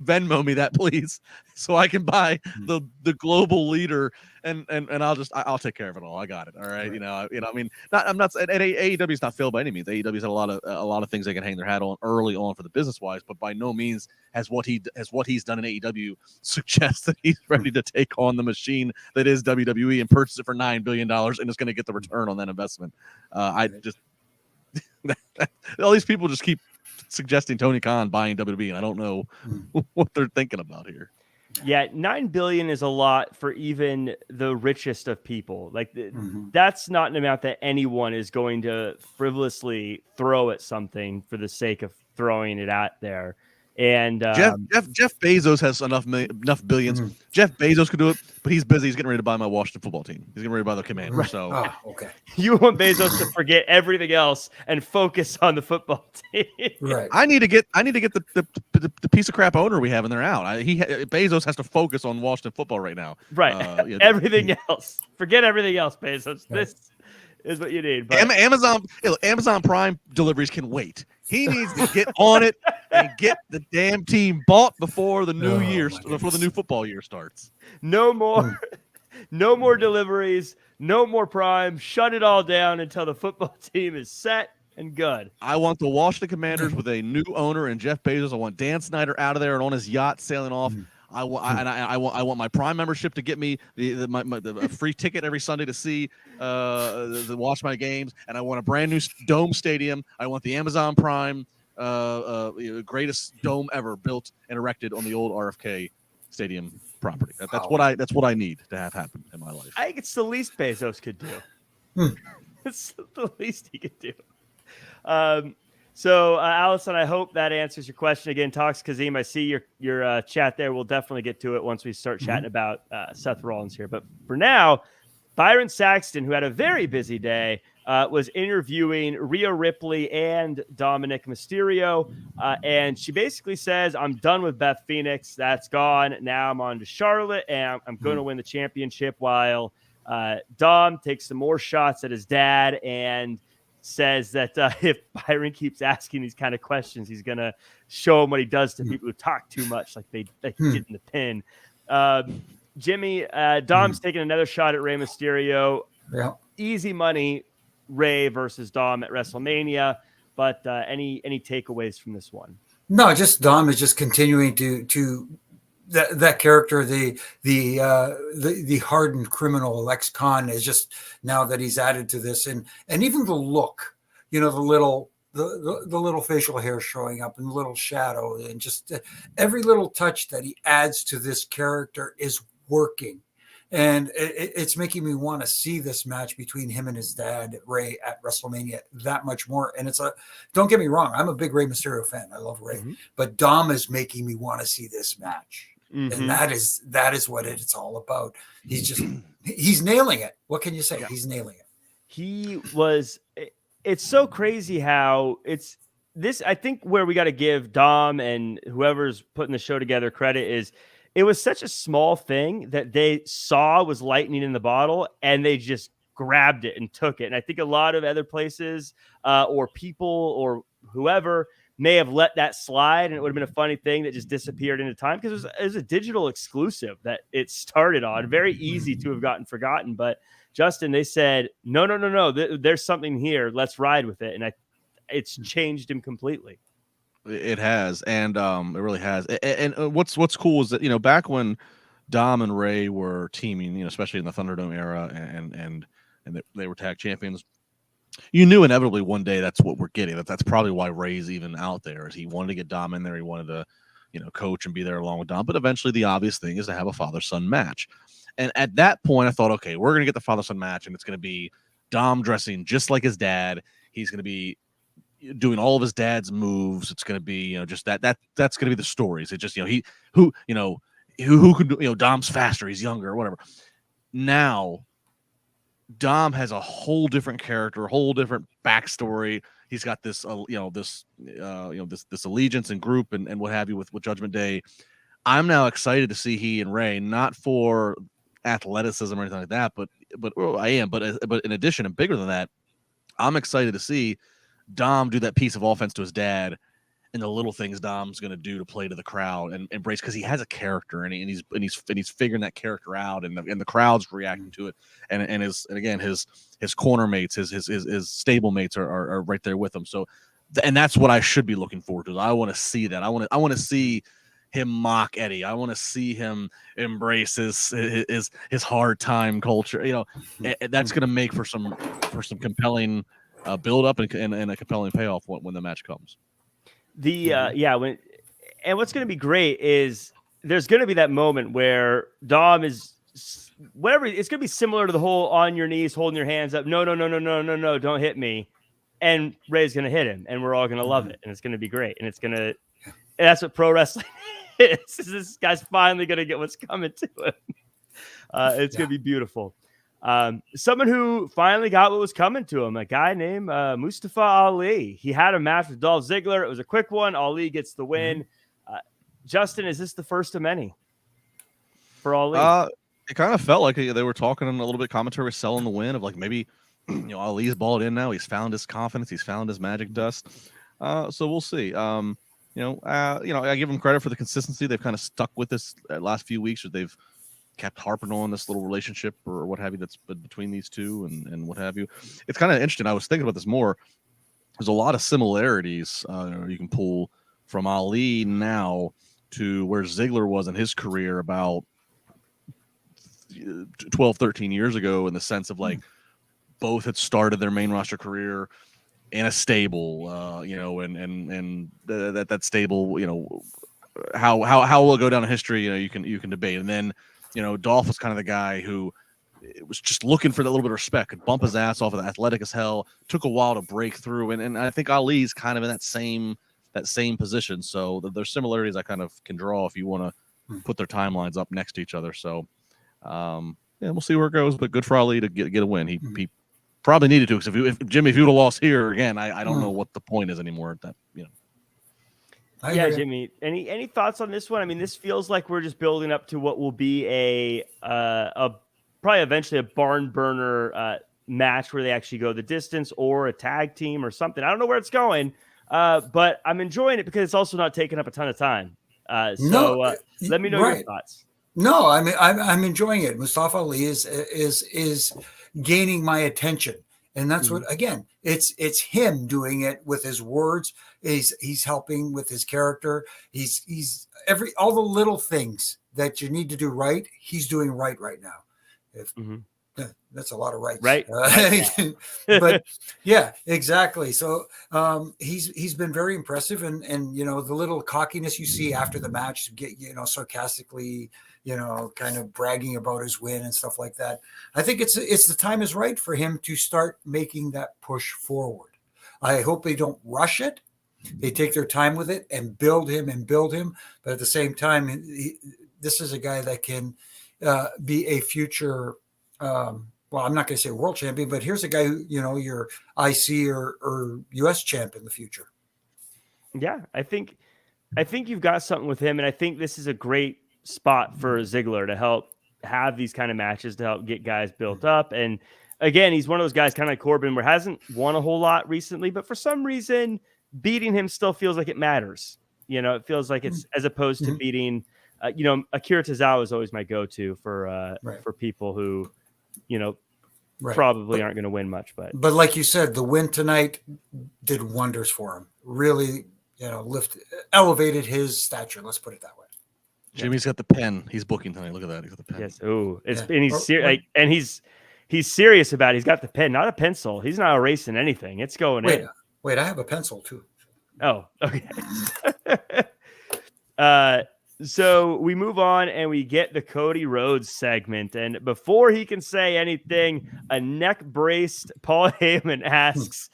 Venmo me that, please, so I can buy the global leader, and I'll take care of it all. I got it. All right. I mean, I'm not. And AEW is not failed by any means. AEW's had a lot of things they can hang their hat on early on for the business wise, but by no means has what he's done in AEW suggests that he's ready to take on the machine that is WWE and purchase it for $9 billion and is going to get the return on that investment. I just all these people just keep suggesting Tony Khan buying WWE, and I don't know what they're thinking about here. Yeah, $9 billion is a lot for even the richest of people. Like that's not an amount that anyone is going to frivolously throw at something for the sake of throwing it out there. And Jeff Bezos has enough billions. Jeff Bezos could do it, but he's busy. He's getting ready to buy my Washington football team. He's getting ready to buy the Commanders. Right. So, okay. You want Bezos to forget everything else and focus on the football team. Right. I need to get the piece of crap owner we have in there out. Bezos has to focus on Washington football right now. Right. Everything else. Forget everything else, Bezos. Right. This is what you need. But Amazon Prime deliveries can wait. He needs to get on it and get the damn team bought before the new before the new football year starts. No more deliveries, no more Prime. Shut it all down until the football team is set and good. I want the Washington Commanders with a new owner and Jeff Bezos. I want Dan Snyder out of there and on his yacht sailing off. I want my Prime membership to get me the free ticket every Sunday to see to watch my games, and I want a brand new dome stadium. I want the Amazon Prime greatest dome ever built and erected on the old RFK Stadium property. That's what I need to have happen in my life. I think it's the least Bezos could do. It's the least he could do. So, Allison, I hope that answers your question. Again, Talks Kazim, I see your chat there. We'll definitely get to it once we start chatting about Seth Rollins here. But for now, Byron Saxton, who had a very busy day, was interviewing Rhea Ripley and Dominic Mysterio. And she basically says, I'm done with Beth Phoenix. That's gone. Now I'm on to Charlotte, and I'm going to win the championship, while Dom takes some more shots at his dad and says that if Byron keeps asking these kind of questions, he's going to show him what he does to people who talk too much, like they get in the pin. Jimmy, Dom's taking another shot at Rey Mysterio. Yeah. Easy money, Rey versus Dom at WrestleMania. But any takeaways from this one? No, just Dom is just continuing to that character, the hardened criminal ex-con, is just, now that he's added to this, and even the look, the little facial hair showing up and the little shadow, and just every little touch that he adds to this character is working. And it's making me want to see this match between him and his dad, Rey, at WrestleMania that much more. And don't get me wrong, I'm a big Rey Mysterio fan. I love Rey, but Dom is making me want to see this match. And that is what it's all about. He's nailing it. What can you say? Yeah. He's nailing it. It's so crazy how it's this. I think where we got to give Dom and whoever's putting the show together credit is, it was such a small thing that they saw was lightning in the bottle, and they just grabbed it and took it. And I think a lot of other places or people or whoever may have let that slide, and it would have been a funny thing that just disappeared into time, because it was a digital exclusive that it started on. Very easy to have gotten forgotten. But Justin, they said, no, there's something here. Let's ride with it. And it's changed him completely. It has, and it really has. And what's cool is that, back when Dom and Rey were teaming, especially in the Thunderdome era, and they were tag champions, you knew inevitably one day that's what we're getting. That's probably why Rey's even out there, is he wanted to get Dom in there. He wanted to, coach and be there along with Dom. But eventually, the obvious thing is to have a father-son match. And at that point, I thought, okay, we're gonna get the father-son match, and it's gonna be Dom dressing just like his dad. He's gonna be doing all of his dad's moves. It's going to be, just that's going to be the stories. It's just, who could, Dom's faster, he's younger, or whatever. Now, Dom has a whole different character, a whole different backstory. He's got this, this allegiance and group and what have you with Judgment Day. I'm now excited to see he and Rey, not for athleticism or anything like that, but I am. But in addition, and bigger than that, I'm excited to see Dom do that piece of offense to his dad and the little things Dom's going to do to play to the crowd and embrace, because he has a character and he's figuring that character out, and the crowd's reacting to it, and his corner mates, his stable mates are right there with him. So, and that's what I should be looking forward to. I want to see that. I want to see him mock Eddie. I want to see him embrace his hard time culture. You know, that's going to make for some compelling build up and a compelling payoff when the match comes. What's going to be great is there's going to be that moment where Dom is whatever. It's going to be similar to the whole on your knees, holding your hands up. No, don't hit me. And Rey's going to hit him, and we're all going to love it, and it's going to be great, and that's what pro wrestling is. This guy's finally going to get what's coming to him. It's going to be beautiful. Someone who finally got what was coming to him, a guy named Mustafa Ali. He had a match with Dolph Ziggler. It was a quick one. Ali gets the win. Justin, is this the first of many for Ali? It kind of felt like they were talking a little bit, commentary was selling the win of like maybe Ali's balled in now. He's found his confidence. He's found his magic dust. So we'll see. I give them credit for the consistency. They've kind of stuck with this last few weeks. They've kept harping on this little relationship or what have you that's between these two and what have you. It's kind of interesting. I was thinking about this more. There's a lot of similarities you can pull from Ali now to where Ziggler was in his career about 12, 13 years ago, in the sense of like both had started their main roster career in a stable, and that stable, how will it go down in history? You can debate. And then, Dolph was kind of the guy who was just looking for that little bit of respect, could bump his ass off of the athletic as hell, took a while to break through. And I think Ali's kind of in that same position. So there's similarities I kind of can draw if you want to put their timelines up next to each other. So, we'll see where it goes, but good for Ali to get a win. He probably needed to, because if Jimmy, if you would have lost here again, I don't know what the point is anymore at that, Jimmy, any thoughts on this one? I mean, this feels like we're just building up to what will be a probably eventually a barn burner match where they actually go the distance, or a tag team or something. I don't know where it's going, but I'm enjoying it because it's also not taking up a ton of time. Let me know your thoughts. No, I mean, I'm enjoying it. Mustafa Ali is gaining my attention. And that's what, again, it's him doing it with his words. He's helping with his character. He's all the little things that you need to do right, he's doing right now. That's a lot of rights. Right. But yeah, exactly. So he's been very impressive, and the little cockiness you see after the match, sarcastically, kind of bragging about his win and stuff like that. I think it's the time is right for him to start making that push forward. I hope they don't rush it. They take their time with it and build him. But at the same time, this is a guy that can be a future, I'm not going to say world champion, but here's a guy who, your IC or US champ in the future. Yeah, I think you've got something with him. And I think this is a great spot for Ziggler to help have these kind of matches, to help get guys built up. And again, he's one of those guys kind of like Corbin, where hasn't won a whole lot recently, but for some reason beating him still feels like it matters. It feels like it's, as opposed to beating, Akira Tozawa is always my go-to for people who, probably aren't going to win much, but like you said, the win tonight did wonders for him. Really, elevated his stature. Let's put it that way. Jimmy's got the pen. He's booking tonight. Look at that. He's got the pen. Yes. Oh, and he's serious. And he's serious about it. He's got the pen, not a pencil. He's not erasing anything. It's going in. Wait, I have a pencil too. Oh, okay. So we move on and we get the Cody Rhodes segment. And before he can say anything, a neck-braced Paul Heyman asks,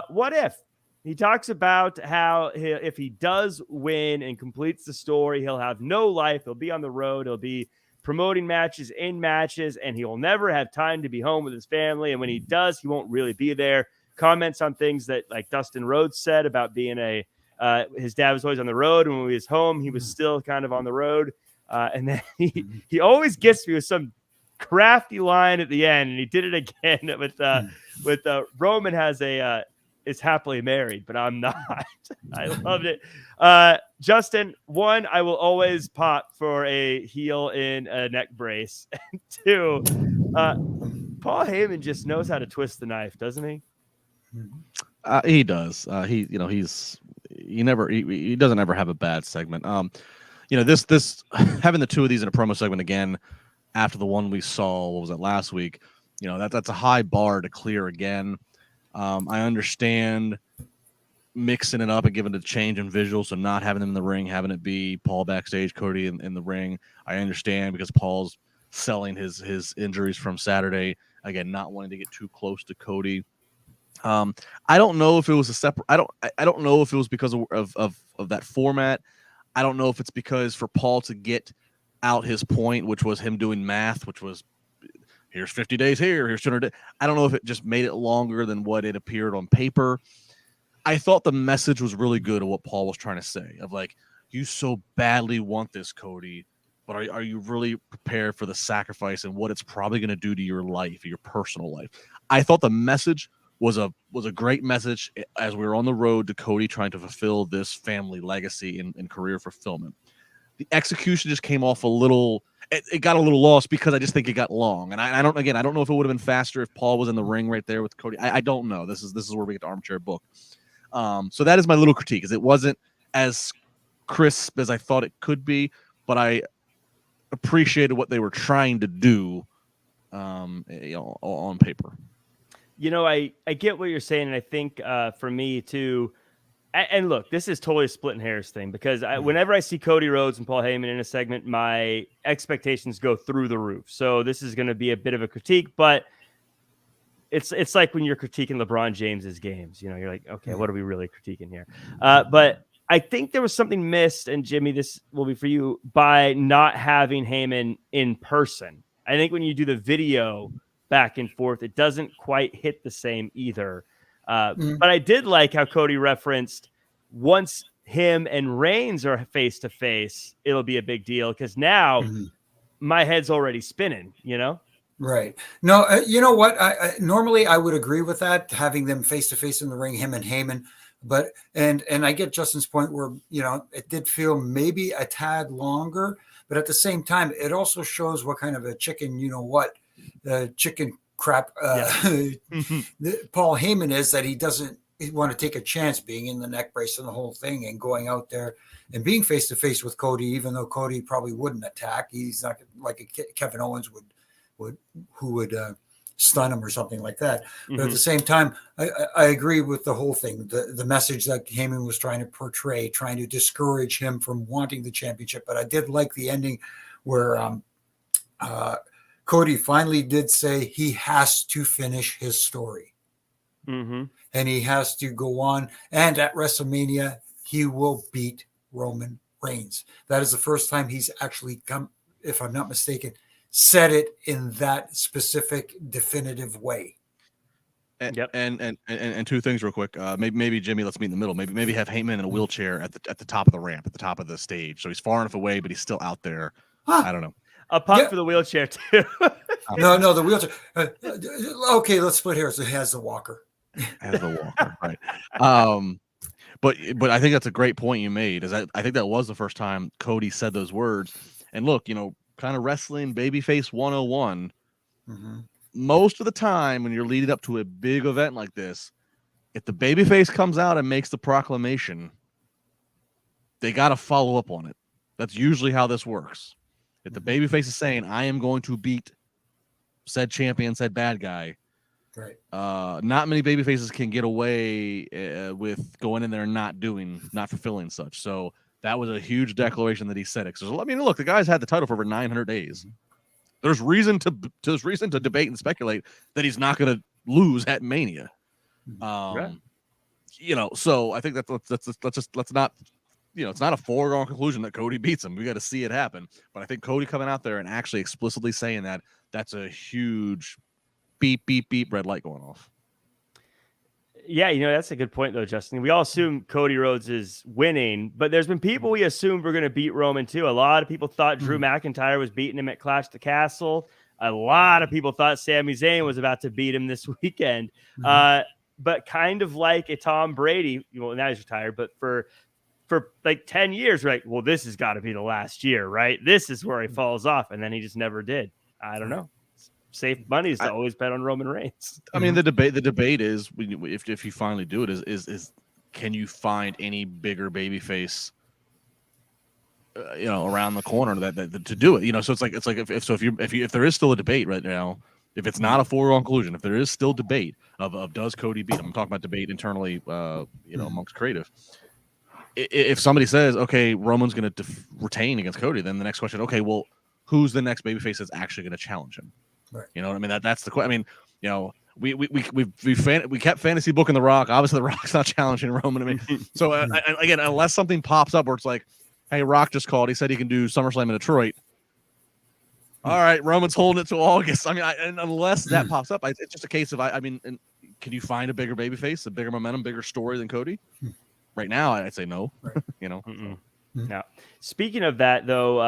what if? He talks about how if he does win and completes the story, he'll have no life. He'll be on the road. He'll be promoting matches in matches, and he'll never have time to be home with his family. And when he does, he won't really be there. Comments on things that like Dustin Rhodes said about being his dad was always on the road, and when he was home, he was still kind of on the road. And then he always gets me with some crafty line at the end, and he did it again with Roman has is happily married, but I'm not. I loved it. Justin, one, I will always pop for a heel in a neck brace. And two, Paul Heyman just knows how to twist the knife, doesn't he? He does. He doesn't ever have a bad segment. This having the two of these in a promo segment again after the one we saw, what was it, last week? That's a high bar to clear again. I understand mixing it up and giving it a change in visuals, so not having them in the ring, having it be Paul backstage, Cody in the ring. I understand because Paul's selling his injuries from Saturday, again, not wanting to get too close to Cody. I don't know if it was a separate. I don't know if it was because of that format. I don't know if it's because for Paul to get out his point, which was him doing math, which was here's 50 days here, here's 200 days. I don't know if it just made it longer than what it appeared on paper. I thought the message was really good of what Paul was trying to say, of like, you so badly want this, Cody, but are you really prepared for the sacrifice and what it's probably going to do to your life, your personal life? I thought the message was a great message as we were on the road to Cody trying to fulfill this family legacy and career fulfillment. The execution just came off a little. It got a little lost because I just think it got long, and I don't know if it would have been faster if Paul was in the ring right there with Cody. I don't know. This is where we get to armchair book. So that is my little critique, is it wasn't as crisp as I thought it could be, but I appreciated what they were trying to do, on paper. I get what you're saying, and I think for me too. And look, this is totally a splitting hairs thing because whenever I see Cody Rhodes and Paul Heyman in a segment, my expectations go through the roof. So this is going to be a bit of a critique, but it's like when you're critiquing LeBron James's games. You're like, okay, what are we really critiquing here? But I think there was something missed, and Jimmy, this will be for you, by not having Heyman in person. I think when you do the video back and forth, it doesn't quite hit the same either. But I did like how Cody referenced once him and Reigns are face to face, it'll be a big deal because now my head's already spinning, Right. No, you know what? I normally I would agree with that, having them face to face in the ring, him and Heyman. But and I get Justin's point where it did feel maybe a tad longer, but at the same time, it also shows what kind of a chicken, chicken crap Paul Heyman is, that he doesn't want to take a chance being in the neck brace and the whole thing and going out there and being face to face with Cody, even though Cody probably wouldn't attack. He's not like Kevin Owens would stun him or something like that. But at the same time, I agree with the whole thing, the message that Heyman was trying to portray, trying to discourage him from wanting the championship. But I did like the ending where Cody finally did say he has to finish his story. And he has to go on. And at WrestleMania, he will beat Roman Reigns. That is the first time he's actually come, if I'm not mistaken, said it in that specific, definitive way. And two things real quick. Maybe Jimmy, let's meet in the middle. Maybe have Heyman in a wheelchair at the top of the ramp, at the top of the stage, so he's far enough away, but he's still out there. I don't know. A pop for the wheelchair too. No, the wheelchair. Okay, let's split hairs. It has the walker. Has the walker, right? But I think that's a great point you made. I think that was the first time Cody said those words. And look, kind of wrestling babyface 101. Most of the time when you're leading up to a big event like this, if the babyface comes out and makes the proclamation, they got to follow up on it. That's usually how this works. If the babyface is saying, I am going to beat said champion, said bad guy, right? Not many babyfaces can get away with going in there and not fulfilling such. So that was a huge declaration that he said it. So, look, the guy's had the title for over 900 days. There's reason to debate and speculate that he's not going to lose at Mania. So I think let's not. It's not a foregone conclusion that Cody beats him. We got to see it happen. But I think Cody coming out there and actually explicitly saying that's a huge beep, beep, beep red light going off. Yeah, that's a good point, though, Justin. We all assume Cody Rhodes is winning, but there's been people we assumed were going to beat Roman, too. A lot of people thought Drew McIntyre was beating him at Clash at the Castle. A lot of people thought Sami Zayn was about to beat him this weekend. but kind of like a Tom Brady, now he's retired, but for like 10 years, right? Well, this has got to be the last year, right? This is where he falls off. And then he just never did. I don't know. Safe money is to always bet on Roman Reigns. I mean, the debate is, if you finally do it, is can you find any bigger babyface, around the corner that to do it? So it's like if there is still a debate right now, if it's not a foregone conclusion, if there is still debate of does Cody beat him? I'm talking about debate internally, amongst creative. If somebody says, okay, Roman's going to retain against Cody, then the next question, okay, well, who's the next babyface that's actually going to challenge him? Right. You know what I mean? That's the question. I mean, we kept fantasy booking The Rock. Obviously, The Rock's not challenging Roman. I mean, so again, unless something pops up where it's like, hey, Rock just called. He said he can do SummerSlam in Detroit. All right, Roman's holding it till August. I mean, and unless that pops up, it's just a case of can you find a bigger babyface, a bigger momentum, bigger story than Cody? Right now, I'd say no. Right. Now, speaking of that, though,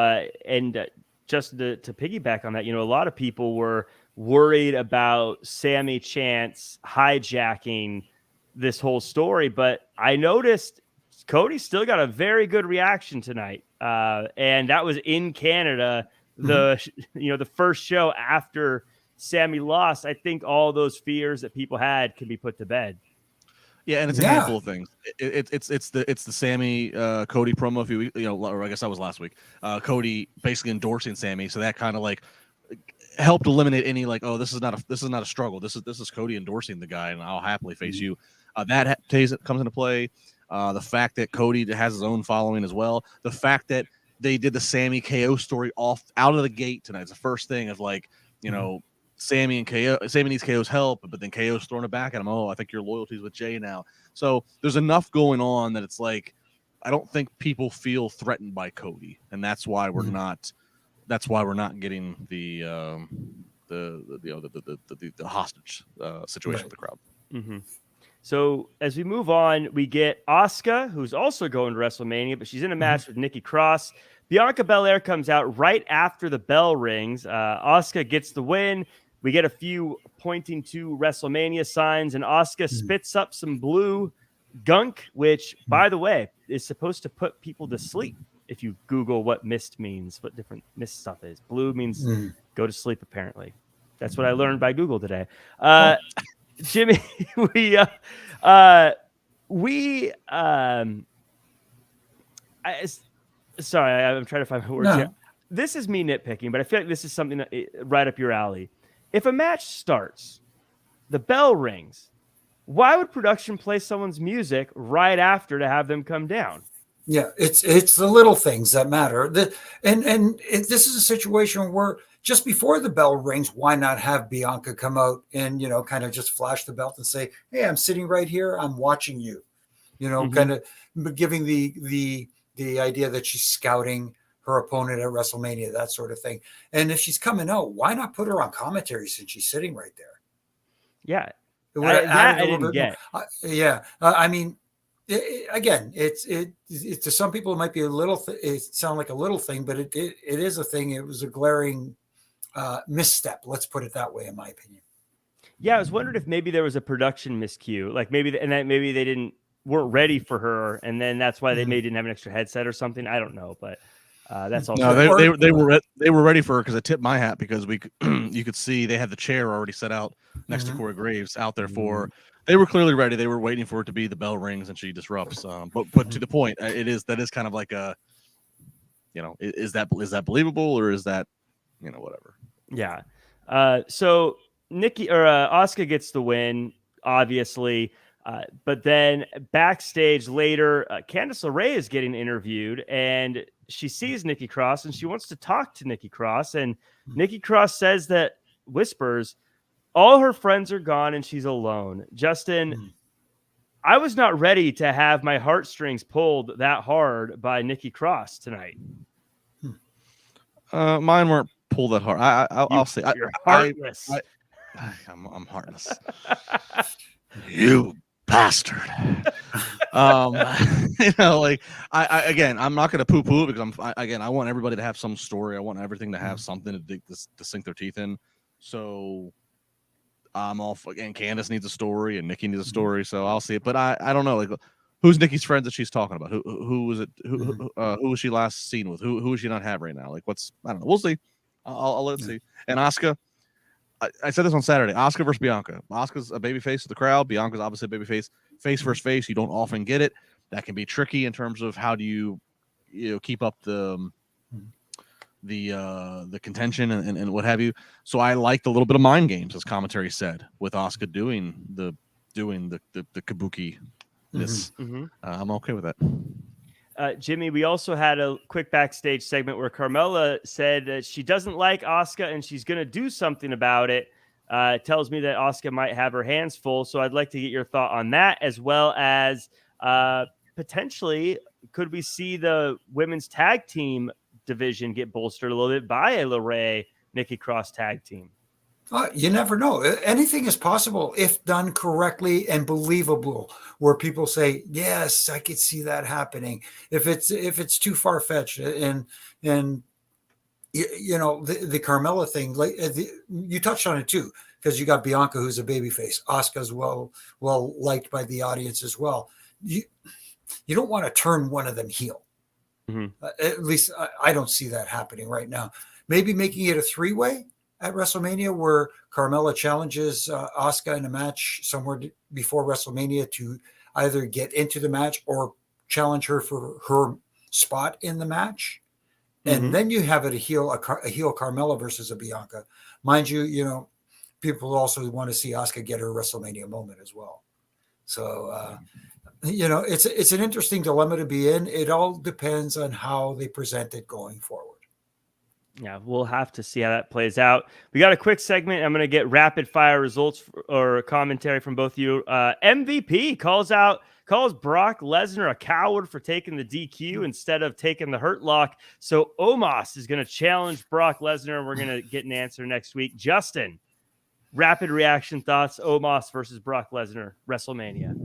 and just to piggyback on that, a lot of people were worried about Sami Chance hijacking this whole story, but I noticed Cody still got a very good reaction tonight, and that was in Canada. The first show after Sami lost. I think all those fears that people had can be put to bed. Yeah, and it's a handful of things. It's the Sami Cody promo a few weeks, or I guess that was last week. Cody basically endorsing Sami, so that kind of like helped eliminate any like, oh, this is not a struggle. This is Cody endorsing the guy, and I'll happily face you. That comes into play. The fact that Cody has his own following as well. The fact that they did the Sami KO story out of the gate tonight. It's the first thing of like, Sami needs KO's help, but then KO's throwing it back at him. Oh, I think your loyalty's with Jay now. So there's enough going on that it's like, I don't think people feel threatened by Cody, and that's why we're not. That's why we're not getting the hostage situation with the crowd. Mm-hmm. So as we move on, we get Asuka, who's also going to WrestleMania, but she's in a match with Nikki Cross. Bianca Belair comes out right after the bell rings. Asuka gets the win. We get a few pointing to WrestleMania signs, and Asuka spits up some blue gunk, which, by the way, is supposed to put people to sleep. If you Google what mist means, what different mist stuff is. Blue means go to sleep, apparently. That's what I learned by Google today. Jimmy, sorry, I'm trying to find my words here. This is me nitpicking, but I feel like this is something that, right up your alley. If a match starts, the bell rings, why would production play someone's music right after to have them come down? Yeah, it's the little things that matter. This is a situation where just before the bell rings, why not have Bianca come out and, kind of just flash the belt and say, hey, I'm sitting right here. I'm watching you, kind of giving the idea that she's scouting her opponent at WrestleMania, that sort of thing. And if she's coming out, why not put her on commentary since she's sitting right there? Yeah. I didn't get. I mean, again, it's to some people it might be a little. It sound like a little thing, but it is a thing. It was a glaring misstep. Let's put it that way, in my opinion. Yeah, I was wondering if maybe there was a production miscue, like maybe they weren't ready for her, and then that's why they maybe didn't have an extra headset or something. I don't know, but that's also they were ready for her because I tipped my hat because you could see they had the chair already set out next to Corey Graves out there for. They were clearly ready. They were waiting for it to be the bell rings and she disrupts. But to the point, that is kind of like a, is that believable or is that, whatever. Yeah. So Nikki or Asuka gets the win, obviously. But then backstage later, Candice LeRae is getting interviewed and she sees Nikki Cross and she wants to talk to Nikki Cross. And Nikki Cross whispers, all her friends are gone and she's alone. Justin, I was not ready to have my heartstrings pulled that hard by Nikki Cross tonight. Mine weren't pulled that hard. I'll say you're heartless. I'm heartless. You bastard. I'm not going to poo-poo because I want everybody to have some story. I want everything to have something to sink their teeth in. So I'm all and Candace needs a story and Nikki needs a story, so I'll see it. But I don't know, like, who's Nikki's friends that she's talking about? Who was it? Who was she last seen with? Who does she not have right now? Like, I don't know. We'll see. I'll let see. And Asuka, I said this on Saturday. Asuka versus Bianca. Asuka's a babyface of the crowd. Bianca's obviously a babyface. Face versus face. You don't often get it. That can be tricky in terms of how do you keep up the contention and what have you. So I liked a little bit of mind games, as commentary said, with Asuka doing the kabuki. I'm okay with that. Jimmy, we also had a quick backstage segment where Carmella said that she doesn't like Asuka and she's going to do something about it. It tells me that Asuka might have her hands full. So I'd like to get your thought on that, as well as potentially could we see the women's tag team division get bolstered a little bit by a LeRae Nikki Cross tag team? You never know. Anything is possible if done correctly and believable, where people say, yes, I could see that happening. If it's too far-fetched and the Carmella thing, like you touched on it too, because you got Bianca, who's a babyface. Asuka's well liked by the audience as well. You don't want to turn one of them heel. At least I don't see that happening right now. Maybe making it a 3-way at WrestleMania, where Carmella challenges Asuka in a match somewhere before WrestleMania to either get into the match or challenge her for her spot in the match. And then you have it a heel Carmella versus a Bianca. Mind you, people also want to see Asuka get her WrestleMania moment as well. So, it's an interesting dilemma to be in. It all depends on how they present it going forward. Yeah, we'll have to see how that plays out. We got a quick segment. I'm going to get rapid fire results or commentary from both of you. MVP calls Brock Lesnar a coward for taking the DQ instead of taking the hurt lock. So Omas is going to challenge Brock Lesnar, and we're going to get an answer next week. Justin, rapid reaction thoughts, Omas versus Brock Lesnar, WrestleMania.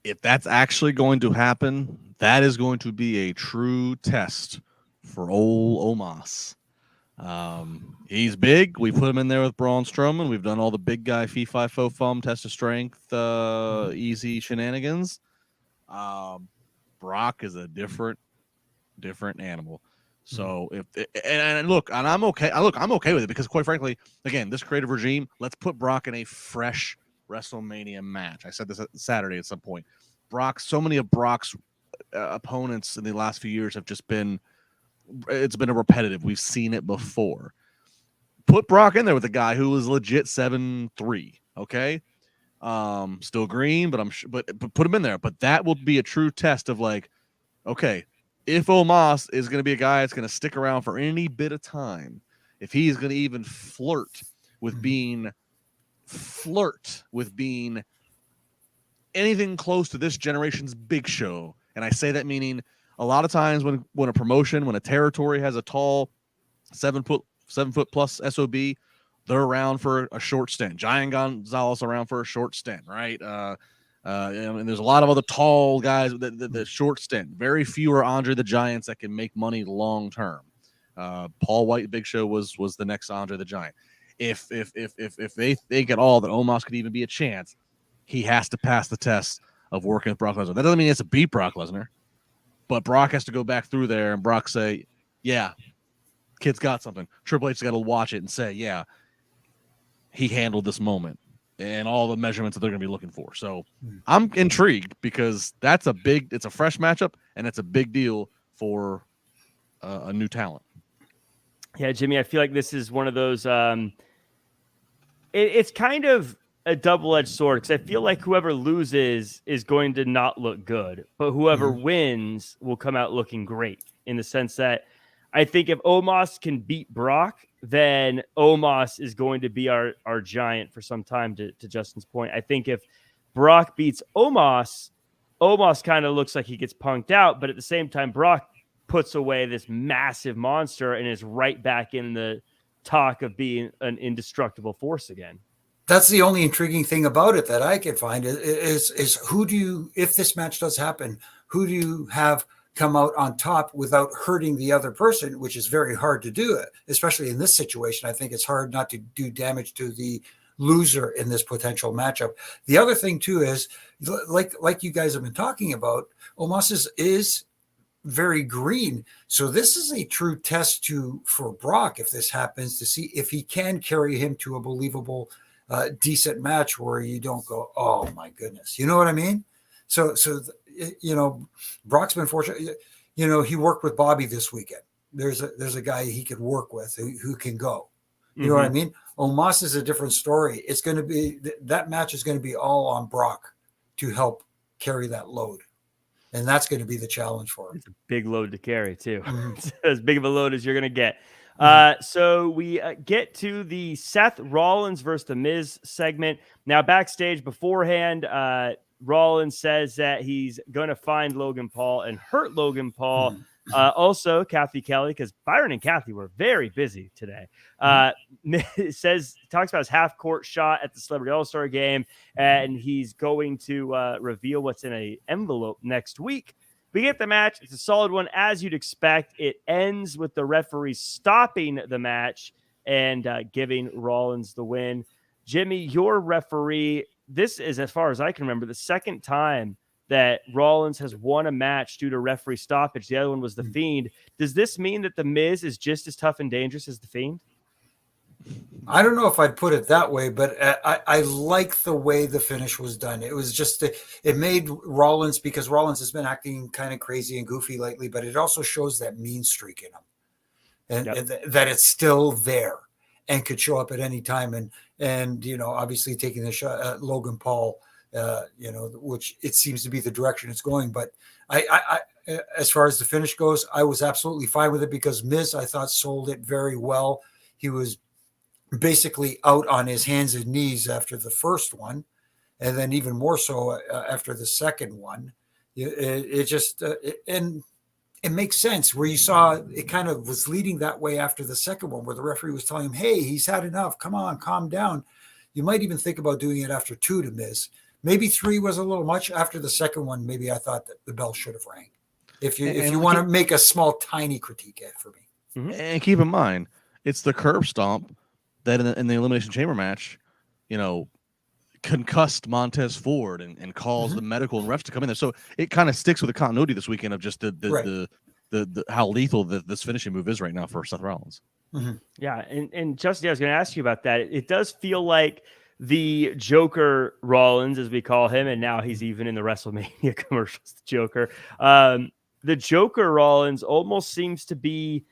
If that's actually going to happen, that is going to be a true test for old Omas. He's big. We put him in there with Braun Strowman. We've done all the big guy fee fi fo fum test of strength, easy shenanigans. Brock is a different animal. So I'm okay. I'm okay with it because, quite frankly, again, this creative regime, let's put Brock in a fresh WrestleMania match. I said this Saturday at some point. So many of Brock's opponents in the last few years have just been. It's been a repetitive. We've seen it before. Put Brock in there with a guy who was legit 7'3". Okay, still green, but but put him in there. But that will be a true test of like, okay, if Omas is going to be a guy that's going to stick around for any bit of time, if he's going to even flirt with being anything close to this generation's Big Show, and I say that meaning. A lot of times when a promotion, when a territory has a tall 7 foot plus SOB, they're around for a short stint. Giant Gonzalez around for a short stint, right? And there's a lot of other tall guys that short stint. Very few are Andre the Giants that can make money long term. Paul White, Big Show was the next Andre the Giant. If they think at all that Omos could even be a chance, he has to pass the test of working with Brock Lesnar. That doesn't mean he has to beat Brock Lesnar. But Brock has to go back through there and Brock say, yeah, kid's got something. Triple H's got to watch it and say, yeah, he handled this moment and all the measurements that they're going to be looking for. So I'm intrigued because it's a fresh matchup and it's a big deal for a new talent. Yeah, Jimmy, I feel like this is one of those, it's kind of a double-edged sword because I feel like whoever loses is going to not look good, but whoever wins will come out looking great in the sense that I think if Omos can beat Brock, then Omos is going to be our giant for some time, to Justin's point. I think if Brock beats Omos kind of looks like he gets punked out, but at the same time, Brock puts away this massive monster and is right back in the talk of being an indestructible force again. That's the only intriguing thing about it that I can find is who do you, if this match does happen, who do you have come out on top without hurting the other person, which is very hard to do, especially in this situation. I think it's hard not to do damage to the loser in this potential matchup. The other thing too is, like you guys have been talking about, Omas is very green. So this is a true test for Brock, if this happens, to see if he can carry him to a believable, decent match where you don't go, oh my goodness. You know what I mean? So Brock's been fortunate. He worked with Bobby this weekend. There's a guy he could work with who can go. You know what I mean? Omas is a different story. It's going to be, that match is going to be all on Brock to help carry that load. And that's going to be the challenge for him. It's a big load to carry too. It's as big of a load as you're going to get. So we get to the Seth Rollins versus The Miz segment. Now backstage beforehand, Rollins says that he's going to find Logan Paul and hurt Logan Paul. Also, Kathy Kelly, because Byron and Kathy were very busy today, talks about his half-court shot at the Celebrity All-Star game, and he's going to reveal what's in an envelope next week. We get the match. It's a solid one, as you'd expect. It ends with the referee stopping the match and giving Rollins the win. Jimmy, your referee, this is, as far as I can remember, the second time that Rollins has won a match due to referee stoppage. The other one was The Fiend. Does this mean that The Miz is just as tough and dangerous as The Fiend? I don't know if I'd put it that way, but I like the way the finish was done. It was just, it made Rollins, because Rollins has been acting kind of crazy and goofy lately, but it also shows that mean streak in him, and that it's still there and could show up at any time. And obviously taking the shot at Logan Paul, which it seems to be the direction it's going. But I as far as the finish goes, I was absolutely fine with it, because Miz, I thought, sold it very well. He was basically out on his hands and knees after the first one, and then even more so after the second one. And it makes sense, where you saw it kind of was leading that way after the second one, where the referee was telling him, hey, he's had enough. Come on, calm down. You might even think about doing it after 2 to Miz. Maybe 3 was a little much. After the second one, maybe I thought that the bell should have rang. If you want to make a small, tiny critique for me. And keep in mind, it's the curb stomp that in the Elimination Chamber match, concussed Montez Ford and caused the medical and refs to come in there. So it kind of sticks with the continuity this weekend of just the how lethal this finishing move is right now for Seth Rollins. Yeah, and Justin, I was going to ask you about that. It does feel like the Joker Rollins, as we call him, and now he's even in the WrestleMania commercials, the Joker. The Joker Rollins almost seems to be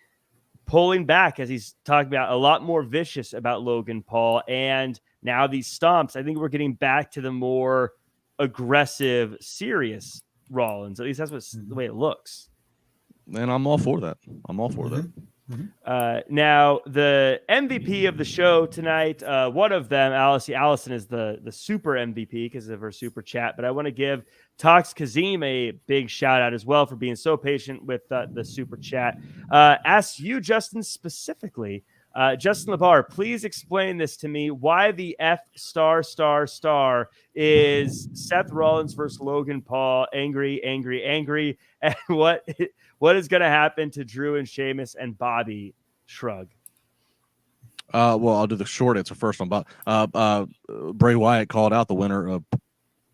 pulling back, as he's talking about, a lot more vicious about Logan Paul. And now these stomps, I think we're getting back to the more aggressive, serious Rollins. At least that's the way it looks. And I'm all for that. that. Now, the MVP of the show tonight, one of them, Allison is the super MVP because of her super chat, but I want to give Tox Kazim a big shout out as well for being so patient with the super chat. Ask you, Justin, specifically, Justin LaBar, please explain this to me, why the F*** is Seth Rollins versus Logan Paul, angry, and what is going to happen to Drew and Sheamus and Bobby? Shrug. Well, I'll do the short answer first on Bob. Bray Wyatt called out the winner of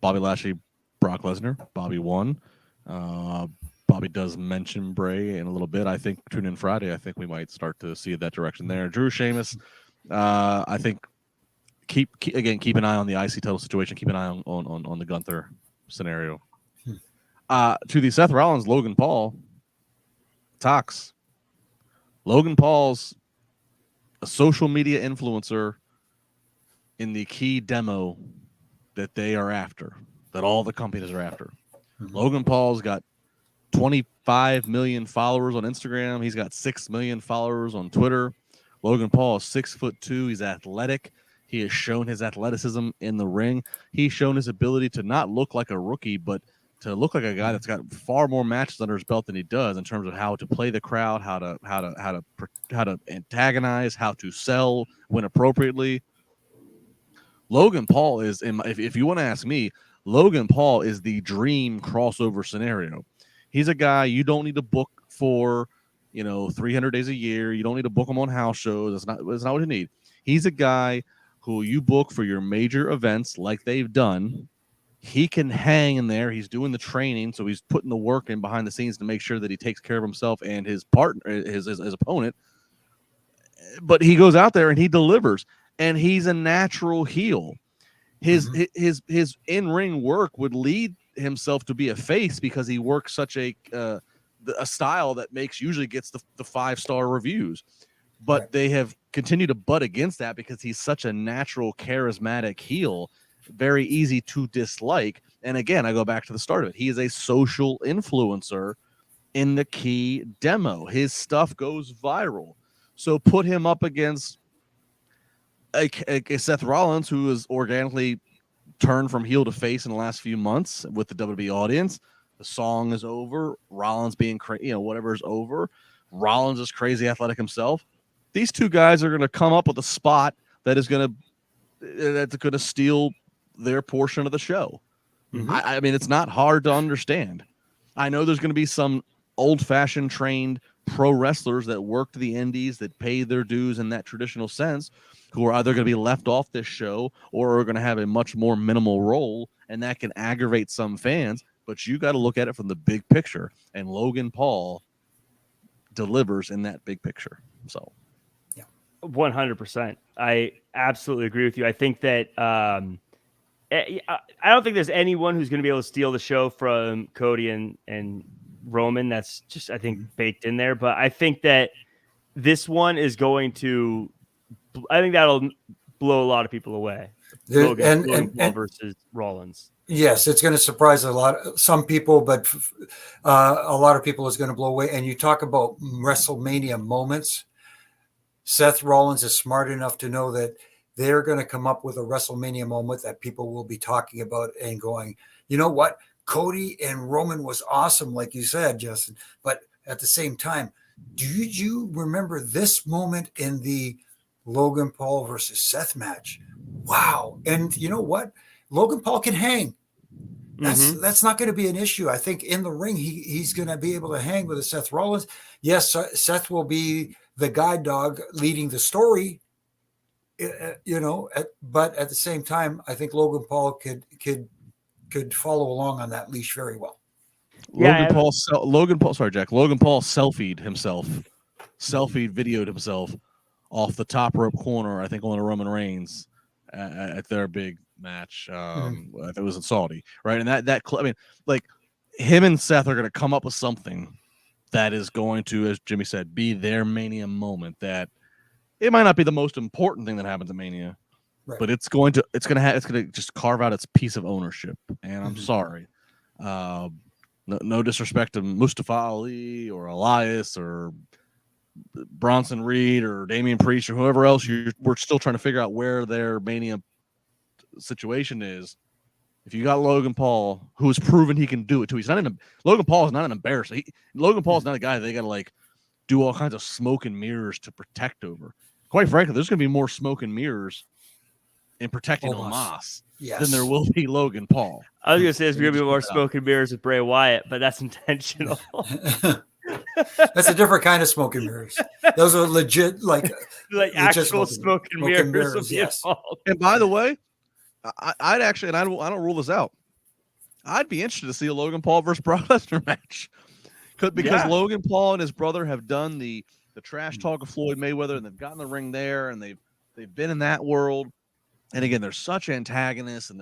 Bobby Lashley, Brock Lesnar. Bobby won. Bobby does mention Bray in a little bit. I think tune in Friday. I think we might start to see that direction there. Drew, Sheamus. I think keep an eye on the IC title situation. Keep an eye on the Gunther scenario. To the Seth Rollins, Logan Paul. Tox. Logan Paul's a social media influencer in the key demo that they are after, that all the companies are after. Logan Paul's got 25 million followers on Instagram. He's got 6 million followers on Twitter. Logan Paul is 6'2". He's athletic. He has shown his athleticism in the ring. He's shown his ability to not look like a rookie, but to look like a guy that's got far more matches under his belt than he does in terms of how to play the crowd, how to antagonize, how to sell when appropriately. Logan Paul is, if you want to ask me, Logan Paul is the dream crossover scenario. He's a guy you don't need to book for, 300 days a year. You don't need to book him on house shows. That's not what you need. He's a guy who you book for your major events like they've done. He can hang in there. He's doing the training, so he's putting the work in behind the scenes to make sure that he takes care of himself and his partner, his opponent. But he goes out there and he delivers, and he's a natural heel. His in-ring work would lead himself to be a face because he works such a style that usually gets the 5-star reviews. But they have continued to butt against that because he's such a natural, charismatic heel, very easy to dislike. And again, I go back to the start of it. He is a social influencer in the key demo. His stuff goes viral. So put him up against a Seth Rollins, who is organically turned from heel to face in the last few months with the WWE audience. The song is over. Rollins being crazy, whatever is over. Rollins is crazy athletic himself. These two guys are going to come up with a spot that's going to steal their portion of the show. Mm-hmm. I mean, it's not hard to understand. I know there's going to be some old-fashioned trained pro wrestlers that worked the indies, that pay their dues in that traditional sense, who are either going to be left off this show or are going to have a much more minimal role, and that can aggravate some fans. But you got to look at it from the big picture, and Logan Paul delivers in that big picture. So, 100%. I absolutely agree with you. I think that I don't think there's anyone who's going to be able to steal the show from Cody and Roman. That's just, I think, baked in there. But I think that this one is going to, I think that'll blow a lot of people away. Logan Paul versus Rollins. Yes, it's going to surprise some people, but a lot of people is going to blow away. And you talk about WrestleMania moments. Seth Rollins is smart enough to know that they're going to come up with a WrestleMania moment that people will be talking about and going, you know what? Cody and Roman was awesome, like you said, Justin. But at the same time, do you remember this moment in the Logan Paul versus Seth match? Wow. And you know what? Logan Paul can hang. That's not going to be an issue. I think in the ring, he's going to be able to hang with a Seth Rollins. Yes, Seth will be the guide dog leading the story, but at the same time, I think Logan Paul could follow along on that leash very well. Logan Paul selfied himself, videoed himself off the top rope corner, I think on a Roman Reigns at their big match. I think it was in Saudi, right? And that I mean, like, him and Seth are going to come up with something that is going to, as Jimmy said, be their Mania moment. That it might not be the most important thing that happens at Mania, but it's going to just carve out its piece of ownership. And I'm sorry, no disrespect to Mustafa Ali or Elias or Bronson Reed or Damian Priest or whoever else. We're still trying to figure out where their Mania situation is. If you got Logan Paul, who has proven he can do it too, Logan Paul is not an embarrassment. Logan Paul is not a guy that they got to like do all kinds of smoke and mirrors to protect over. Quite frankly, there's going to be more smoke and mirrors in protecting Omas than there will be Logan Paul. I was going to say there's going to be more smoke and mirrors with Bray Wyatt, but that's intentional. That's a different kind of smoke and mirrors. Those are legit, like actual smoke and mirrors. Yes. And by the way, I'd actually, and I don't rule this out, I'd be interested to see a Logan Paul versus Brock Lesnar match, because Logan Paul and his brother have done the trash talk of Floyd Mayweather, and they've gotten the ring there, and they've been in that world. And again, they're such antagonists, and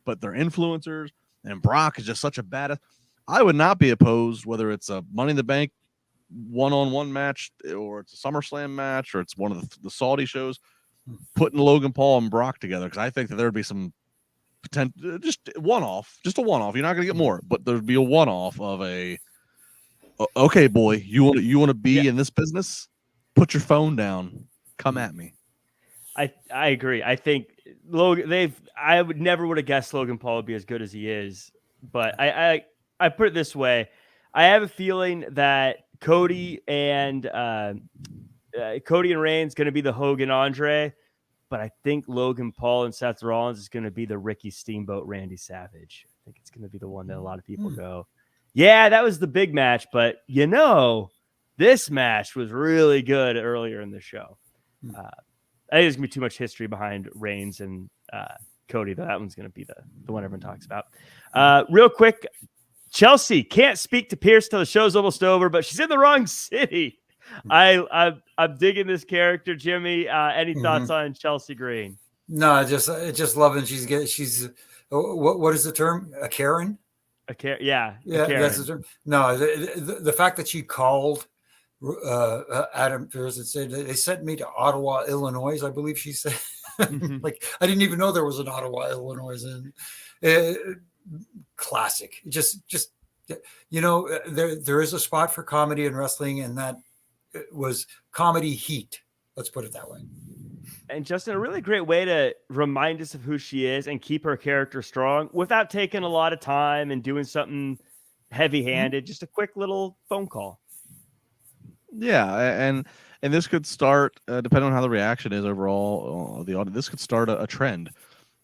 but they're influencers, and Brock is just such a badass. I would not be opposed, whether it's a Money in the Bank one-on-one match, or it's a SummerSlam match, or it's one of the Saudi shows, putting Logan Paul and Brock together, because I think that there would be some potential, just a one-off. You're not going to get more, but there'd be a one-off of okay, boy, you want to be in this business? Put your phone down. Come at me. I agree. I think Logan. I would have guessed Logan Paul would be as good as he is, but I put it this way: I have a feeling that Cody and Reigns going to be the Hogan Andre, but I think Logan Paul and Seth Rollins is going to be the Ricky Steamboat Randy Savage. I think it's going to be the one that a lot of people go, yeah, that was the big match, but this match was really good earlier in the show. I think there's gonna be too much history behind Reigns and Cody, though. That one's gonna be the one everyone talks about. Real quick, Chelsea can't speak to Pierce till the show's almost over, but she's in the wrong city. I'm digging this character, Jimmy. Any thoughts on Chelsea Green? No, just loving. She's what is the term? A Karen? Yeah, that's the term. No, the fact that she called Adam Pearce and said they sent me to Ottawa, Illinois. I believe she said. Like, I didn't even know there was an Ottawa, Illinois. And classic. Just there is a spot for comedy in wrestling, and that was comedy heat. Let's put it that way. And Justin, a really great way to remind us of who she is and keep her character strong without taking a lot of time and doing something heavy-handed. Just a quick little phone call. Yeah, and this could start, depending on how the reaction is overall, the audience. This could start a trend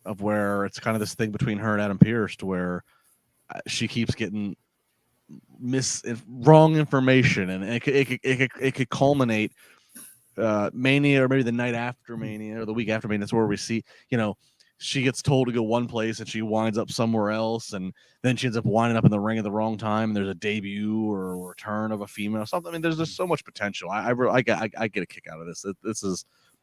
of where it's kind of this thing between her and Adam Pearce, to where she keeps getting wrong information, and it could culminate. Mania, or maybe the night after Mania or the week after Mania. That's where we see, she gets told to go one place and she winds up somewhere else, and then she ends up winding up in the ring at the wrong time. And there's a debut or a return of a female or something. I mean, there's just so much potential. I get a kick out of this.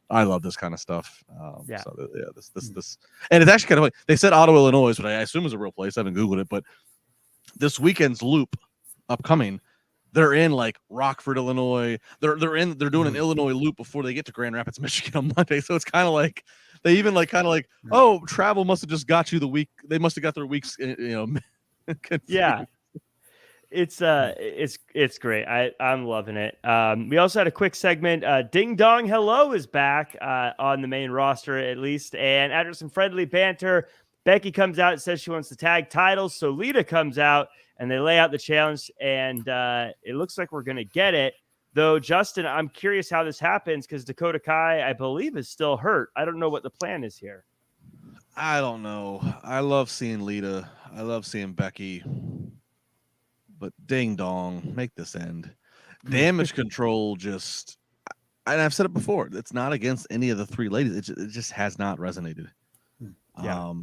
I love this kind of stuff. This, and it's actually kind of funny. They said Ottawa, Illinois, but I assume is a real place. I haven't Googled it, but this weekend's loop upcoming. They're in like Rockford, Illinois. They're doing an Illinois loop before they get to Grand Rapids, Michigan on Monday. So it's kind of like they even oh, travel must have just got you the week. They must have got their weeks, Yeah, it's great. I'm loving it. We also had a quick segment. Ding Dong Hello is back on the main roster at least, and after some friendly banter, Becky comes out and says she wants the tag titles. So Lita comes out and they lay out the challenge, and it looks like we're going to get it. Though, Justin, I'm curious how this happens because Dakota Kai, I believe, is still hurt. I don't know what the plan is here. I don't know. I love seeing Lita. I love seeing Becky. But ding dong, make this end. Damage Control just, and I've said it before, it's not against any of the three ladies. It just has not resonated. Yeah.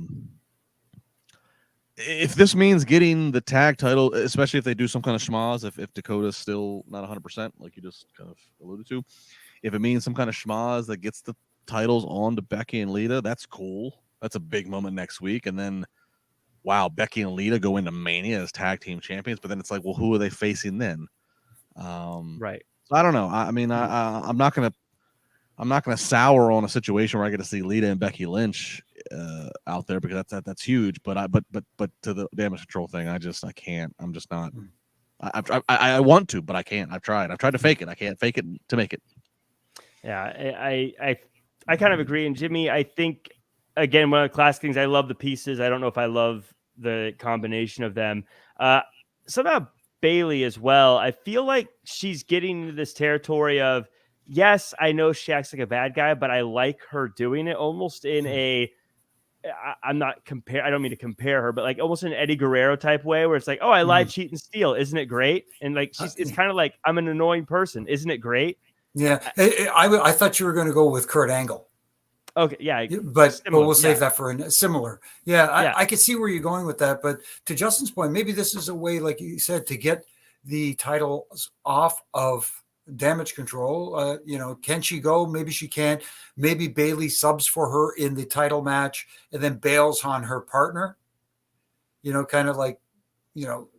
If this means getting the tag title, especially if they do some kind of schmoz, if Dakota's still not 100%, like you just kind of alluded to, if it means some kind of schmoz that gets the titles on to Becky and Lita, that's cool. That's a big moment next week. And then, wow, Becky and Lita go into Mania as tag team champions, but then it's like, well, who are they facing then? Right. So I don't know. I'm not gonna sour on a situation where I get to see Lita and Becky Lynch out there, because that's huge. But to the Damage Control thing, I can't. I'm just not. I want to, but I can't. I've tried to fake it. I can't fake it to make it. Yeah, I kind of agree. And Jimmy, I think, again, one of the classic things, I love the pieces. I don't know if I love the combination of them. Somehow Bayley as well. I feel like she's getting into this territory of, yes, I know she acts like a bad guy, but I like her doing it almost in a, I don't mean to compare her, but like almost in an Eddie Guerrero type way, where it's like, oh, I lied, cheat, and steal. Isn't it great? And like, it's kind of like, I'm an annoying person. Isn't it great? Yeah. I thought you were going to go with Kurt Angle. Okay. Yeah. But we'll save that for a similar. I could see where you're going with that. But to Justin's point, maybe this is a way, like you said, to get the titles off of Damage Control. Can she go? Maybe she can't. Maybe Bayley subs for her in the title match and then bails on her partner. Kind of like,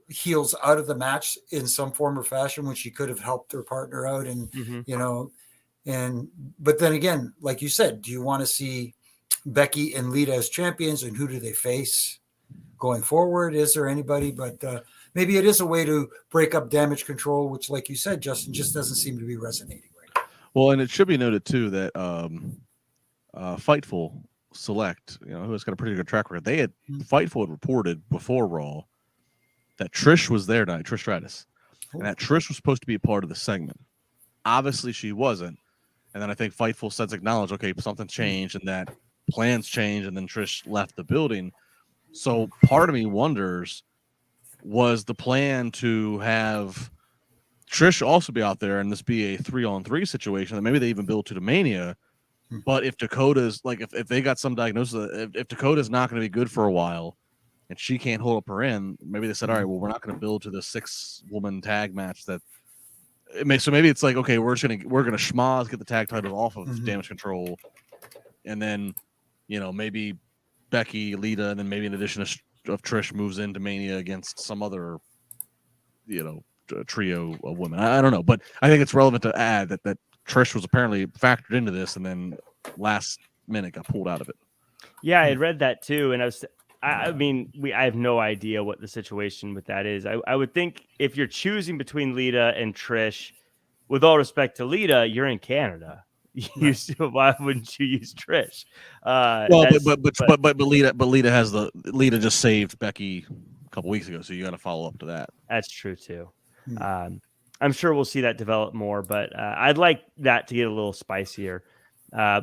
heels out of the match in some form or fashion when she could have helped her partner out. And but then again, like you said, do you want to see Becky and Lita as champions, and who do they face going forward? Is there anybody? But maybe it is a way to break up Damage Control, which, like you said, Justin, just doesn't seem to be resonating right now. Well, and it should be noted too that Fightful Select, who has got a pretty good track record, Fightful had reported before Raw that Trish was there tonight, Trish Stratus, and that Trish was supposed to be a part of the segment. Obviously, she wasn't. And then I think Fightful Sets acknowledged, okay, something changed, and that plans changed, and then Trish left the building. So part of me wonders, was the plan to have Trish also be out there and this be a 3-on-3 situation that maybe they even build to the Mania, But if Dakota's like, if they got some diagnosis, if Dakota's not going to be good for a while, and she can't hold up her end, maybe they said, all right, well, we're not going to build to the 6-woman tag match that. So maybe it's like, okay, we're gonna schmaz, get the tag titles off of Damage Control, and then, maybe Becky, Lita, and then maybe in addition of Trish moves into Mania against some other, trio of women. I don't know, but I think it's relevant to add that Trish was apparently factored into this, and then last minute got pulled out of it. Yeah, I had read that too, and I have no idea what the situation with that is. I would think if you're choosing between Lita and Trish, with all respect to Lita, you're in Canada. Why wouldn't you use Trish? But Lita just saved Becky a couple weeks ago, so you got to follow up to that. That's true too. I'm sure we'll see that develop more, but I'd like that to get a little spicier.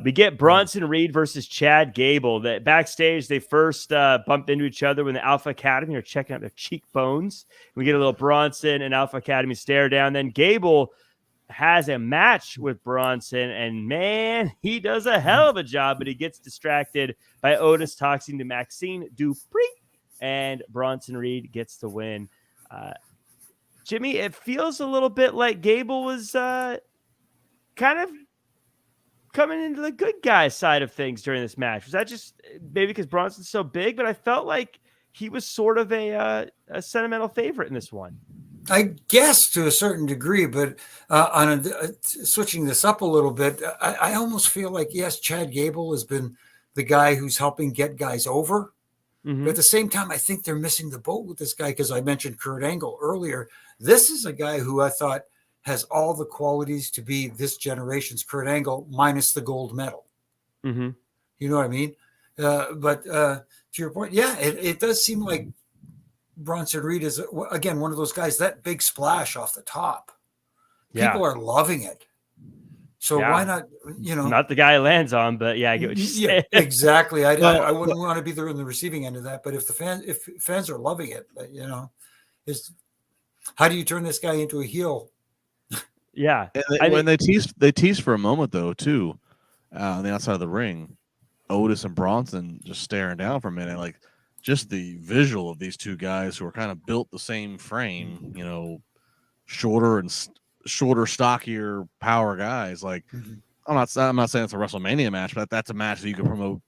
We get Bronson Reed versus Chad Gable. That backstage, they first bumped into each other when the Alpha Academy are checking out their cheekbones. We get a little Bronson and Alpha Academy stare down. Then Gable has a match with Bronson, and man, he does a hell of a job, but he gets distracted by Otis talking to Maxine Dupree, and Bronson Reed gets the win. Jimmy, it feels a little bit like Gable was kind of coming into the good guy side of things during this match. Was that just maybe because Bronson's so big? But I felt like he was sort of a sentimental favorite in this one. I guess to a certain degree, but switching this up a little bit, I almost feel like, yes, Chad Gable has been the guy who's helping get guys over. But at the same time, I think they're missing the boat with this guy because I mentioned Kurt Angle earlier. This is a guy who I thought has all the qualities to be this generation's Kurt Angle minus the gold medal. You know what I mean? But to your point, yeah, it does seem like Bronson Reed is, again, one of those guys, that big splash off the top. People are loving it. So why not, Not the guy it lands on, but I get what you're saying. Exactly. I wouldn't want to be there on the receiving end of that. But if fans are loving it, how do you turn this guy into a heel? Yeah. When they teased for a moment though, too, on the outside of the ring, Otis and Bronson just staring down for a minute, like just the visual of these two guys who are kind of built the same frame, shorter, stockier power guys. Like I'm not saying it's a WrestleMania match, but that's a match that you can promote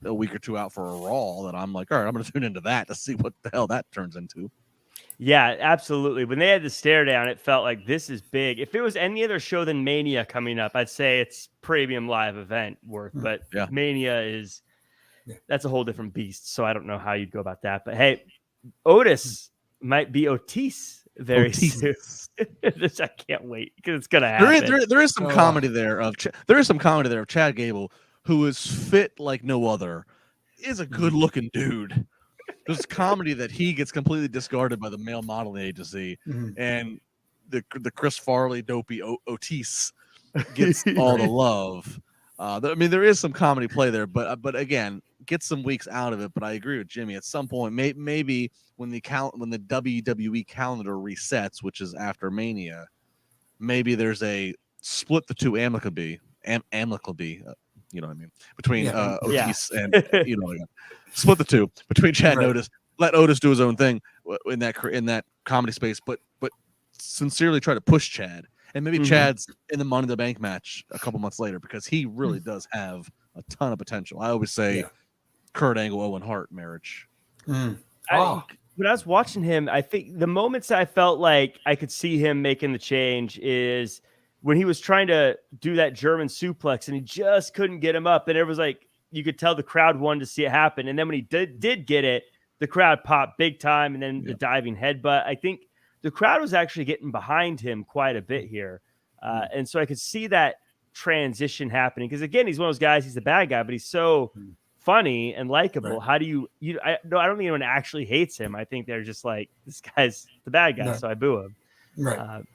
a week or two out for a Raw. That I'm like, all right, I'm going to tune into that to see what the hell that turns into. Yeah, absolutely. When they had the stare down, it felt like this is big. If it was any other show than Mania coming up, I'd say it's premium live event worth. But Mania that's a whole different beast. So I don't know how you'd go about that. But hey, Otis might be Otis very soon. I can't wait because it's gonna happen. There is some comedy there of Chad Gable, who is fit like no other, is a good looking dude. There's comedy that he gets completely discarded by the male modeling agency, and the Chris Farley dopey Otis gets all the love. There is some comedy play there, but again, get some weeks out of it. But I agree with Jimmy. At some point, maybe when the WWE calendar resets, which is after Mania, maybe there's a split the two amicably. You know what I mean? Between Otis and split the two between Chad and Otis. Let Otis do his own thing in that comedy space, but sincerely try to push Chad. And maybe Chad's in the Money in the Bank match a couple months later because he really does have a ton of potential. I always say Kurt Angle, Owen Hart marriage. When I was watching him, I think the moments I felt like I could see him making the change is when he was trying to do that German suplex and he just couldn't get him up. And it was like, you could tell the crowd wanted to see it happen. And then when he did get it, the crowd popped big time. And then the diving headbutt, I think the crowd was actually getting behind him quite a bit here. And so I could see that transition happening. Because again, he's one of those guys, he's the bad guy, but he's so funny and likable. How do you I don't think anyone actually hates him. I think they're just like, this guy's the bad guy. So I boo him.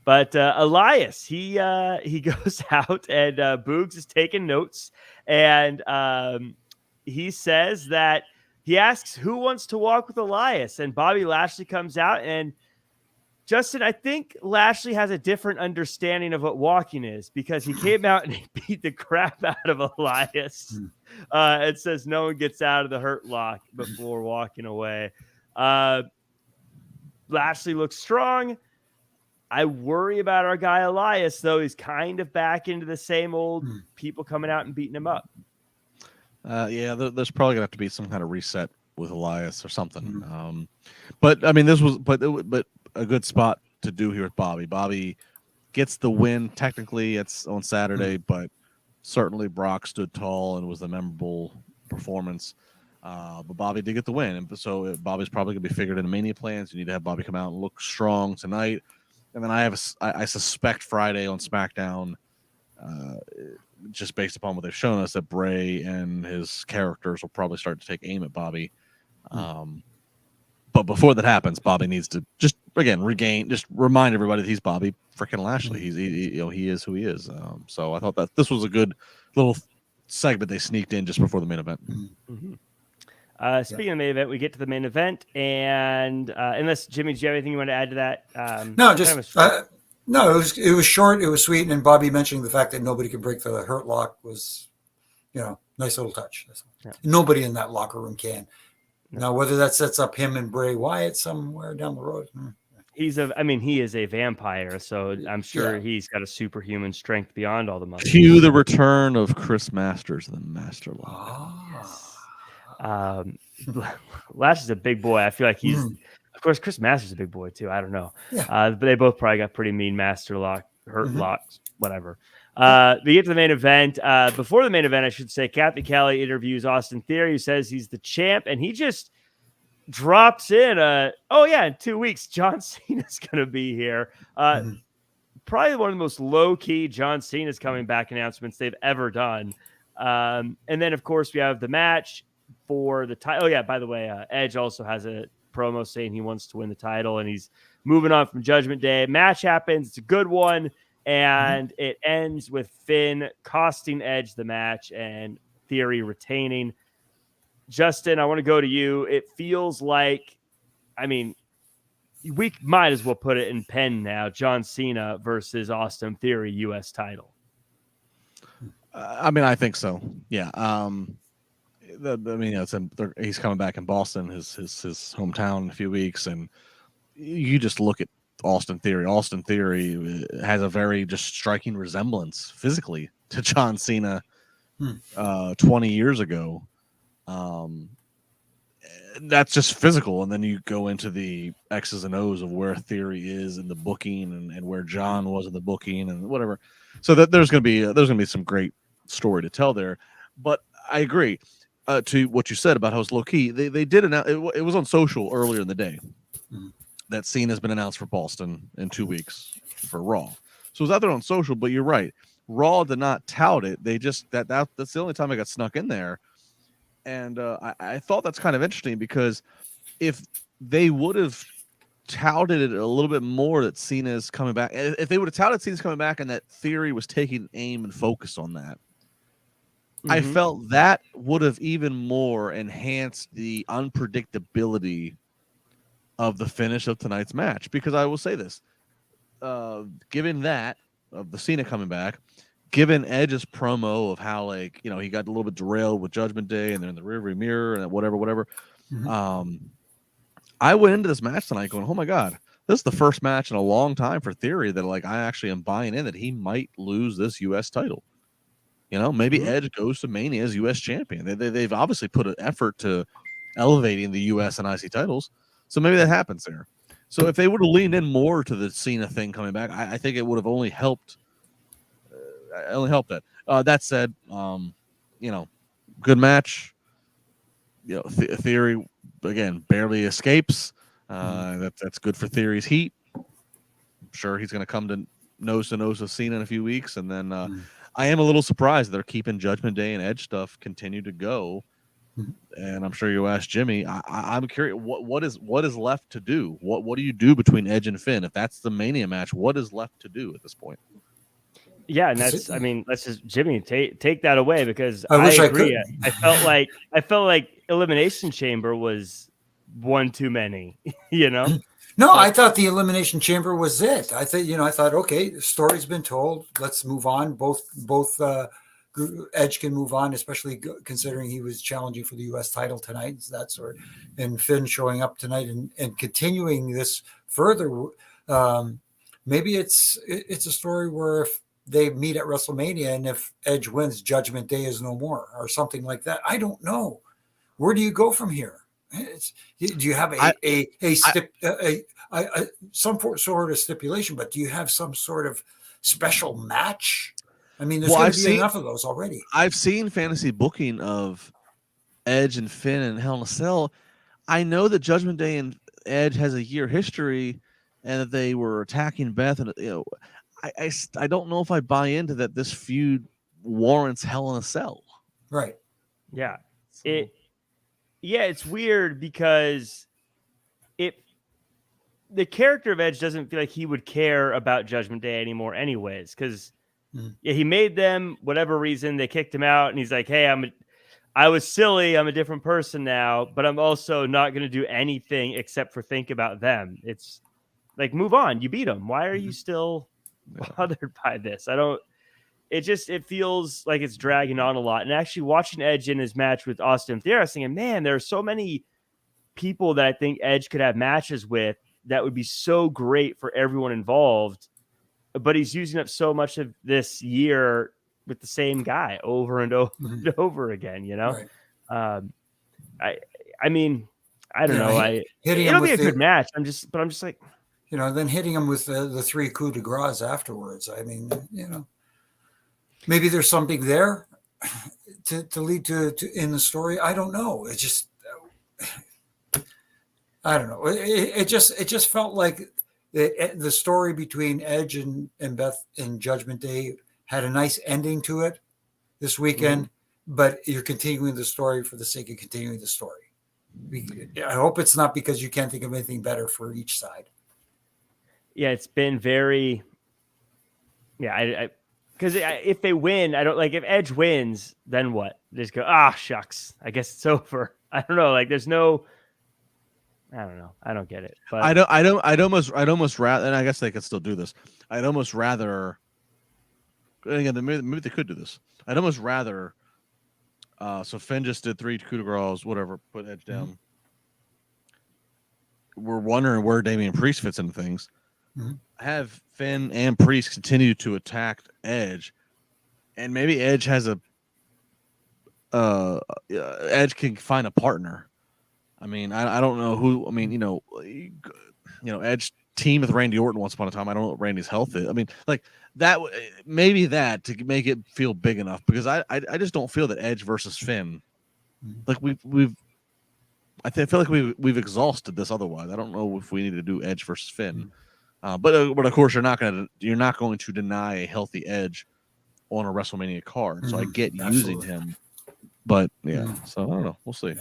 But Elias, he goes out and Boogs is taking notes. And he says that he asks who wants to walk with Elias. And Bobby Lashley comes out and Justin, I think Lashley has a different understanding of what walking is because he came out and he beat the crap out of Elias. It says no one gets out of the hurt lock before walking away. Lashley looks strong. I worry about our guy Elias, though. He's kind of back into the same old people coming out and beating him up. Yeah, there's probably gonna have to be some kind of reset with Elias or something. But I mean, this was but a good spot to do here with Bobby. Bobby gets the win. Technically, it's on Saturday, but certainly Brock stood tall and was a memorable performance. But Bobby did get the win, and so Bobby's probably gonna be figured in the Mania plans. You need to have Bobby come out and look strong tonight. And then I suspect Friday on SmackDown, just based upon what they've shown us, that Bray and his characters will probably start to take aim at Bobby. But before that happens, Bobby needs to just remind everybody that he's Bobby freaking Lashley. He is who he is. So I thought that this was a good little segment they sneaked in just before the main event. Speaking of the main event, we get to the main event, and unless Jimmy, do you have anything you want to add to that? No, it was short, it was sweet, and Bobby mentioning the fact that nobody could break the hurt lock was, nice little touch. Yeah. Nobody in that locker room can. Now, whether that sets up him and Bray Wyatt somewhere down the road. He is a vampire, so I'm sure he's got a superhuman strength beyond all the muscles. Cue the return of Chris Masters, the Master Lock. Lash is a big boy. I feel like he's, of course, Chris Masters is a big boy too. I don't know. But they both probably got pretty mean Master Lock, hurt locks, whatever. We get to the main event. Before the main event, I should say, Kathy Kelly interviews Austin Theory, who says he's the champ, and he just drops in. In 2 weeks, John Cena's going to be here. Probably one of the most low-key John Cena's coming back announcements they've ever done. And then, of course, we have the match for the title. Oh, yeah, by the way, Edge also has a promo saying he wants to win the title, and he's moving on from Judgment Day. Match happens. It's a good one. And it ends with Finn costing Edge the match and Theory retaining. Justin, I want to go to you. It feels like, we might as well put it in pen now. John Cena versus Austin Theory, U.S. title. I think so. Yeah. He's coming back in Boston, his hometown, in a few weeks, and you just look at Austin Theory. Austin Theory has a very just striking resemblance physically to John Cena 20 years ago. That's just physical, and then you go into the X's and O's of where Theory is in the booking and where John was in the booking and whatever. So that there's going to be some great story to tell there. But I agree to what you said about how it's low key. They did announce it was on social earlier in the day. That scene has been announced for Boston in 2 weeks for Raw. So it was out there on social, but you're right. Raw did not tout it. They just that's the only time I got snuck in there. And I thought that's kind of interesting because if they would have touted it a little bit more that Cena's coming back, if they would have touted Cena's coming back and that Theory was taking aim and focus on that, I felt that would have even more enhanced the unpredictability of the finish of tonight's match. Because I will say this, given that of the Cena coming back, given Edge's promo of how he got a little bit derailed with Judgment Day and they're in the rearview mirror and whatever. I went into this match tonight going, oh my God, this is the first match in a long time for Theory that I actually am buying in that he might lose this U.S. title. Maybe Edge goes to Mania as U.S. champion. They've obviously put an effort to elevating the U.S. and IC titles. So maybe that happens there. So if they would have leaned in more to the Cena thing coming back, I think it would have only helped. That. That said, good match. Theory again barely escapes. That's good for Theory's heat. I'm sure he's going to come to nose with Cena in a few weeks, and then I am a little surprised they're keeping Judgment Day and Edge stuff continue to go. And I'm sure you asked Jimmy. I'm curious what is left to do. What do you do between Edge and Finn if that's the Mania match? What is left to do at this point? Yeah, and let's just Jimmy take that away because I agree. I felt like Elimination Chamber was one too many. No, I thought the Elimination Chamber was it. I thought, okay, the story's been told. Let's move on. Both Edge can move on, especially considering he was challenging for the U.S. title tonight. That sort, and Finn showing up tonight and continuing this further. Maybe it's a story where if they meet at WrestleMania and if Edge wins, Judgment Day is no more, or something like that. I don't know. Where do you go from here? Do you have some sort of stipulation? But do you have some sort of special match? I mean, there's going to be enough of those already. I've seen fantasy booking of Edge and Finn and Hell in a Cell. I know that Judgment Day and Edge has a year history, and that they were attacking Beth. And I don't know if I buy into that. This feud warrants Hell in a Cell. Right. Yeah. It's weird because the character of Edge doesn't feel like he would care about Judgment Day anymore anyways, because he made them, whatever reason, they kicked him out, and he's like, hey, I was silly, I'm a different person now, but I'm also not going to do anything except for think about them. It's like, move on, you beat them. Why are you still bothered by this? It feels like it's dragging on a lot. And actually watching Edge in his match with Austin Theory, I was thinking, man, there are so many people that I think Edge could have matches with that would be so great for everyone involved. But he's using up so much of this year with the same guy over and over and over again, Right. I mean, I don't know. It'll be a good match. I'm just like, then hitting him with the 3 coup de grace afterwards. I mean, maybe there's something there to lead to in the story. I don't know. It's just, I don't know. It just felt like the story between Edge and Beth and Judgment Day had a nice ending to it this weekend, but you're continuing the story for the sake of continuing the story. I hope it's not because you can't think of anything better for each side. Yeah, it's been very, because if they win, I don't like, if Edge wins, then what? They just go, shucks, I guess it's over. I don't know. Like, there's no, I don't know. I don't get it. But I'd almost rather, and I guess they could still do this. I'd almost rather, again, maybe they could do this. I'd almost rather, so Finn just did 3 coup de grace, whatever, put Edge down. We're wondering where Damian Priest fits into things. Have Finn and Priest continue to attack Edge, and maybe Edge has Edge can find a partner. I mean, I don't know who. I mean, Edge team with Randy Orton once upon a time. I don't know what Randy's health is. I mean, like that. Maybe that to make it feel big enough, because I just don't feel that Edge versus Finn. Like I feel like we've exhausted this otherwise. I don't know if we need to do Edge versus Finn. But of course you're not going to deny a healthy Edge on a WrestleMania card. So I get using him, but so I don't know. We'll see.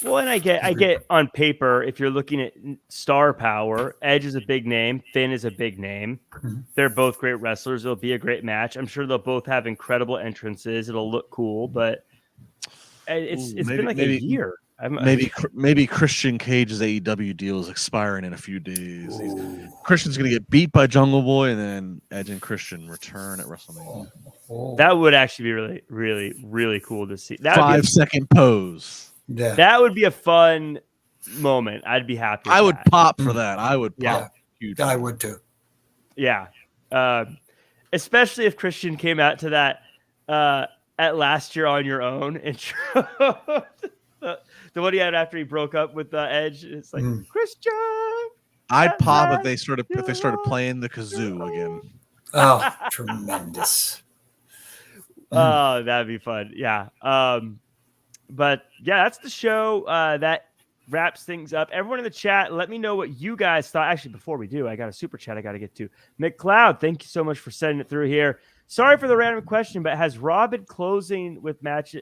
Well, and I get on paper, if you're looking at star power, Edge is a big name, Finn is a big name. They're both great wrestlers. It'll be a great match. I'm sure they'll both have incredible entrances. It'll look cool, but it's been like a year. Maybe Christian Cage's AEW deal is expiring in a few days. Christian's going to get beat by Jungle Boy, and then Edge and Christian return at WrestleMania. That would actually be really, really, really cool to see. That 5-second pose. Yeah. That would be a fun moment. I'd be happy. I would pop for that. I would pop. Huge. I would too. Yeah. Especially if Christian came out to that at last year on your own intro. The one he had after he broke up with Edge. It's like, Christian. I'd pop if they started playing the kazoo again. Oh, tremendous. Oh, that'd be fun. Yeah. But yeah, that's the show. That wraps things up. Everyone in the chat, let me know what you guys thought. Actually, before we do, I got a super chat I got to get to. McLeod, thank you so much for sending it through here. Sorry for the random question, but has Raw been closing with match?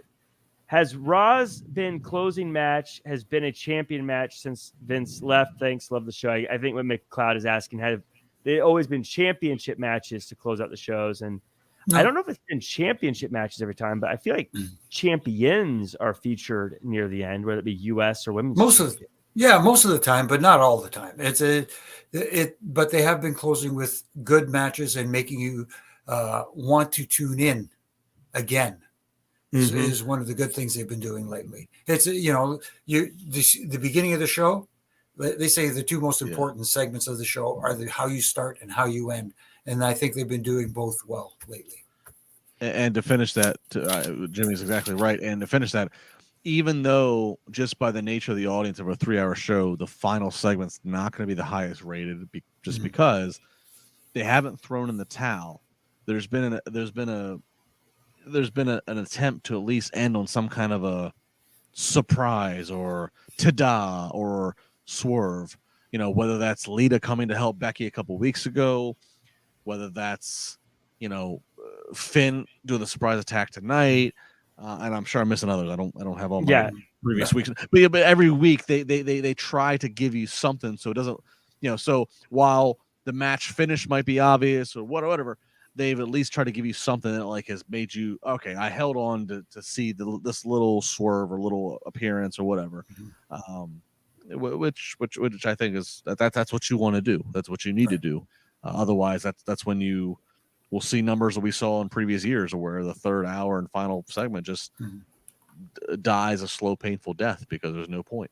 Has Raw's been closing match has been a champion match since Vince left? Thanks. Love the show. I think what McLeod is asking, have they always been championship matches to close out the shows? And I don't know if it's been championship matches every time, but I feel like champions are featured near the end, whether it be US or women's. Yeah, most of the time, but not all the time. But they have been closing with good matches and making you want to tune in again. Is one of the good things they've been doing lately. It's the beginning of the show. They say the two most important segments of the show are how you start and how you end, and I think they've been doing both well lately. And to finish that, Jimmy's exactly right. And to finish that, even though just by the nature of the audience of a 3-hour show, the final segment's not going to be the highest rated, just because they haven't thrown in the towel. There's been an attempt to at least end on some kind of a surprise or ta-da or swerve. Whether that's Lita coming to help Becky a couple weeks ago, whether that's Finn doing the surprise attack tonight, and I'm sure I'm missing others. I don't have all my previous weeks, but every week they try to give you something so it doesn't, So while the match finish might be obvious or whatever, they've at least tried to give you something that has made you okay. I held on to see this little swerve or little appearance or whatever, which I think is that's what you want to do. That's what you need to do. Otherwise, that's when you will see numbers that we saw in previous years, where the third hour and final segment just dies a slow, painful death because there's no point.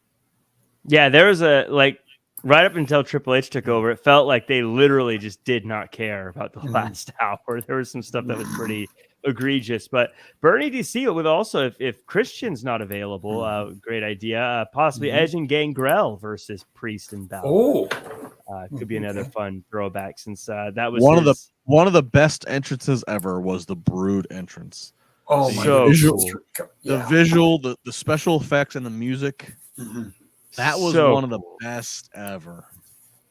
Yeah, there was right up until Triple H took over, it felt like they literally just did not care about the last hour. There was some stuff that was pretty egregious. But Bernie DC with also, if Christian's not available, great idea. Possibly Edge and Gangrel versus Priest and Balor. Could be another fun throwback since that was one of the best entrances ever was the Brood entrance. Oh my God. The visual, the special effects and the music. That was one of the best ever.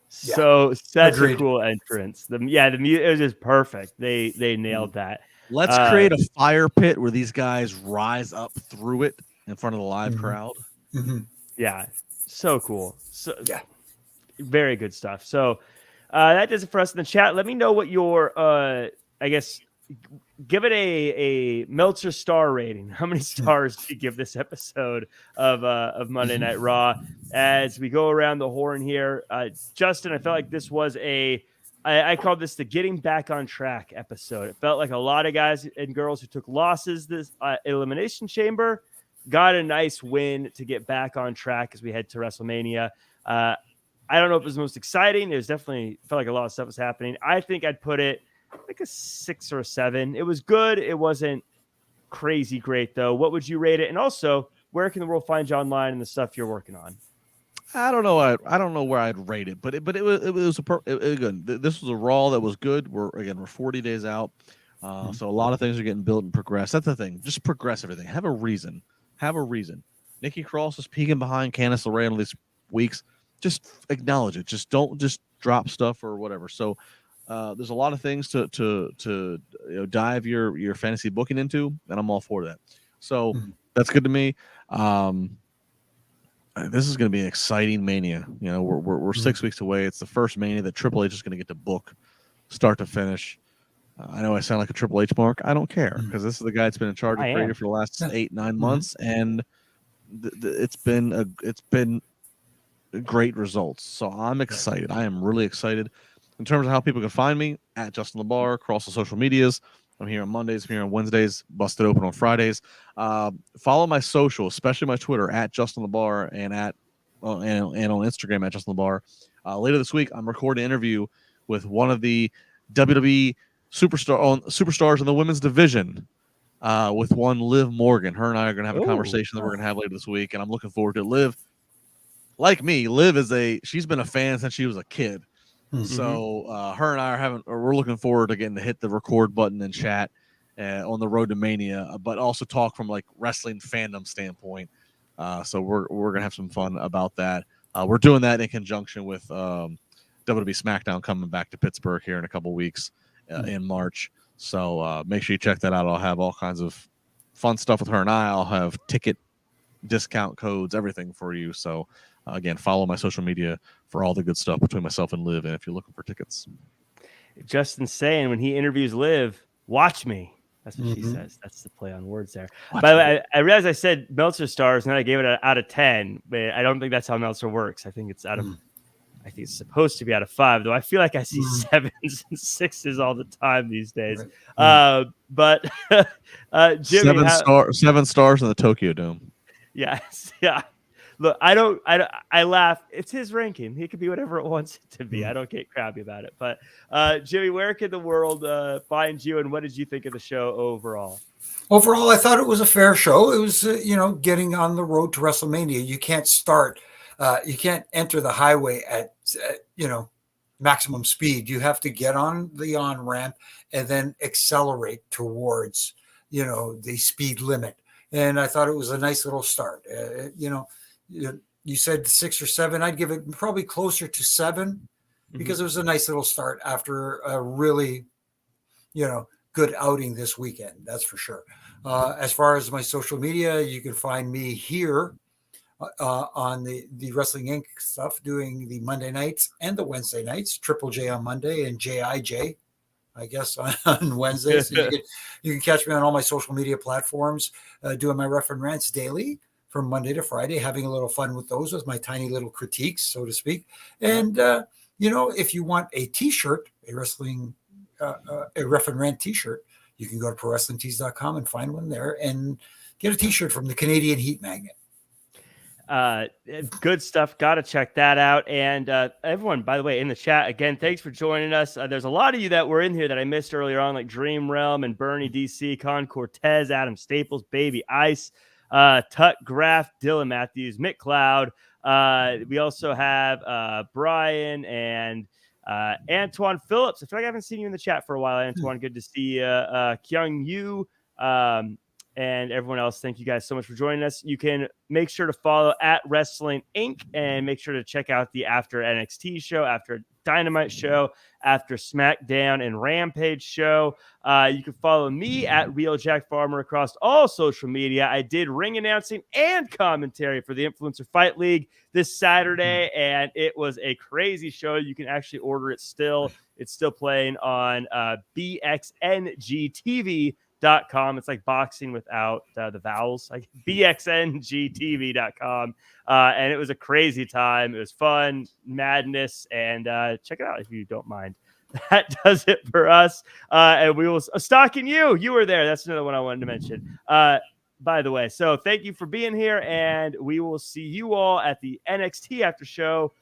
So such a cool entrance. The music, it was just perfect. They nailed that. Let's create a fire pit where these guys rise up through it in front of the live crowd. Yeah, so cool. So very good stuff. So that does it for us in the chat. Let me know what your give it a Meltzer star rating. How many stars do you give this episode of Monday Night Raw? As we go around the horn here, Justin, I felt like this was I called this the getting back on track episode. It felt like a lot of guys and girls who took losses this Elimination Chamber got a nice win to get back on track as we head to WrestleMania. I don't know if it was the most exciting. It was definitely felt like a lot of stuff was happening. I think I'd put it like a 6 or a 7. It was good. It wasn't crazy great though. What would you rate it? And also, where can the world find you online and the stuff you're working on? I don't know. I don't know where I'd rate it, but it was good. This was a Raw that was good. We're 40 days out, so a lot of things are getting built and progressed. That's the thing. Just progress everything. Have a reason. Nikki Cross is peeking behind Candice LeRae all these weeks. Just acknowledge it. Just don't drop stuff or whatever. So there's a lot of things to dive your fantasy booking into, and I'm all for that. So that's good to me. This is going to be an exciting Mania. We're 6 weeks away. It's the first Mania that Triple H is going to get to book, start to finish. I know I sound like a Triple H mark. I don't care because this is the guy that's been in charge of creative for the last 8-9 months, and it's been great results. So I'm excited. I am really excited. In terms of how people can find me, at Justin LaBar across the social medias. I'm here on Mondays, I'm here on Wednesdays, busted open on Fridays. Follow my social, especially my Twitter, at Justin LaBar, and and on Instagram at Justin LaBar. Later this week, I'm recording an interview with one of the WWE superstars in the women's division, with one Liv Morgan. Her and I are going to have a conversation that we're going to have later this week, and I'm looking forward to it. Liv, like me, she's been a fan since she was a kid. So her and I we're looking forward to getting to hit the record button and chat on the road to Mania, but also talk from like wrestling fandom standpoint. So we're gonna have some fun about that. We're doing that in conjunction with WWE SmackDown coming back to Pittsburgh here in a couple weeks in March. So make sure you check that out. I'll have all kinds of fun stuff with her and I. I'll have ticket discount codes, everything for you. So again, follow my social media for all the good stuff between myself and Liv, and if you're looking for tickets. Justin's saying when he interviews Liv, watch me. That's what she says. That's the play on words there. By the way, I realized I said Meltzer stars, and then I gave it out of 10. But I don't think that's how Meltzer works. I think it's out of. I think it's supposed to be out of 5, though. I feel like I see 7s and 6s all the time these days. But Jimmy, 7 stars in the Tokyo Dome. Yes, yeah. Look, I laugh. It's his ranking. He could be whatever it wants it to be. I don't get crabby about it. But Jimmy, where can the world find you, and what did you think of the show overall? Overall, I thought it was a fair show. It was, getting on the road to WrestleMania. You can't you can't enter the highway at, maximum speed. You have to get on the on-ramp and then accelerate towards, the speed limit. And I thought it was a nice little start. You said 6 or 7. I'd give it probably closer to 7 because it was a nice little start after a really, good outing this weekend. That's for sure. As far as my social media, you can find me here on the Wrestling Inc. stuff, doing the Monday nights and the Wednesday nights, Triple J on Monday and JIJ, I guess, on Wednesdays. So you can catch me on all my social media platforms, doing my Ref and Rants daily from Monday to Friday, having a little fun with those, with my tiny little critiques, so to speak. And, if you want a t-shirt, a Ref and Rant t-shirt, you can go to ProWrestlingTees.com and find one there and get a t-shirt from the Canadian Heat Magnet. Good stuff. Got to check that out. And everyone, by the way, in the chat, again, thanks for joining us. There's a lot of you that were in here that I missed earlier on, like Dream Realm and Bernie DC, Con Cortez, Adam Staples, Baby Ice, Tut Graff, Dylan Matthews, Mick Cloud. We also have Brian and Antoine Phillips. I feel like I haven't seen you in the chat for a while, Antoine. Good to see you. Kyung Yu, and everyone else. Thank you guys so much for joining us. You can make sure to follow at Wrestling Inc. and make sure to check out the After NXT show, After Dynamite show, After SmackDown and Rampage show. You can follow me at Real Jack Farmer across all social media. I did ring announcing and commentary for the Influencer Fight League this Saturday, and it was a crazy show. You can actually order it still. It's still playing on BXNGTV.com. It's like boxing without the vowels, like BXNGTV.com. And it was a crazy time. It was fun, madness, and check it out if you don't mind. That does it for us. And we will stalking you. You were there. That's another one I wanted to mention. By the way, so thank you for being here, and we will see you all at the NXT after show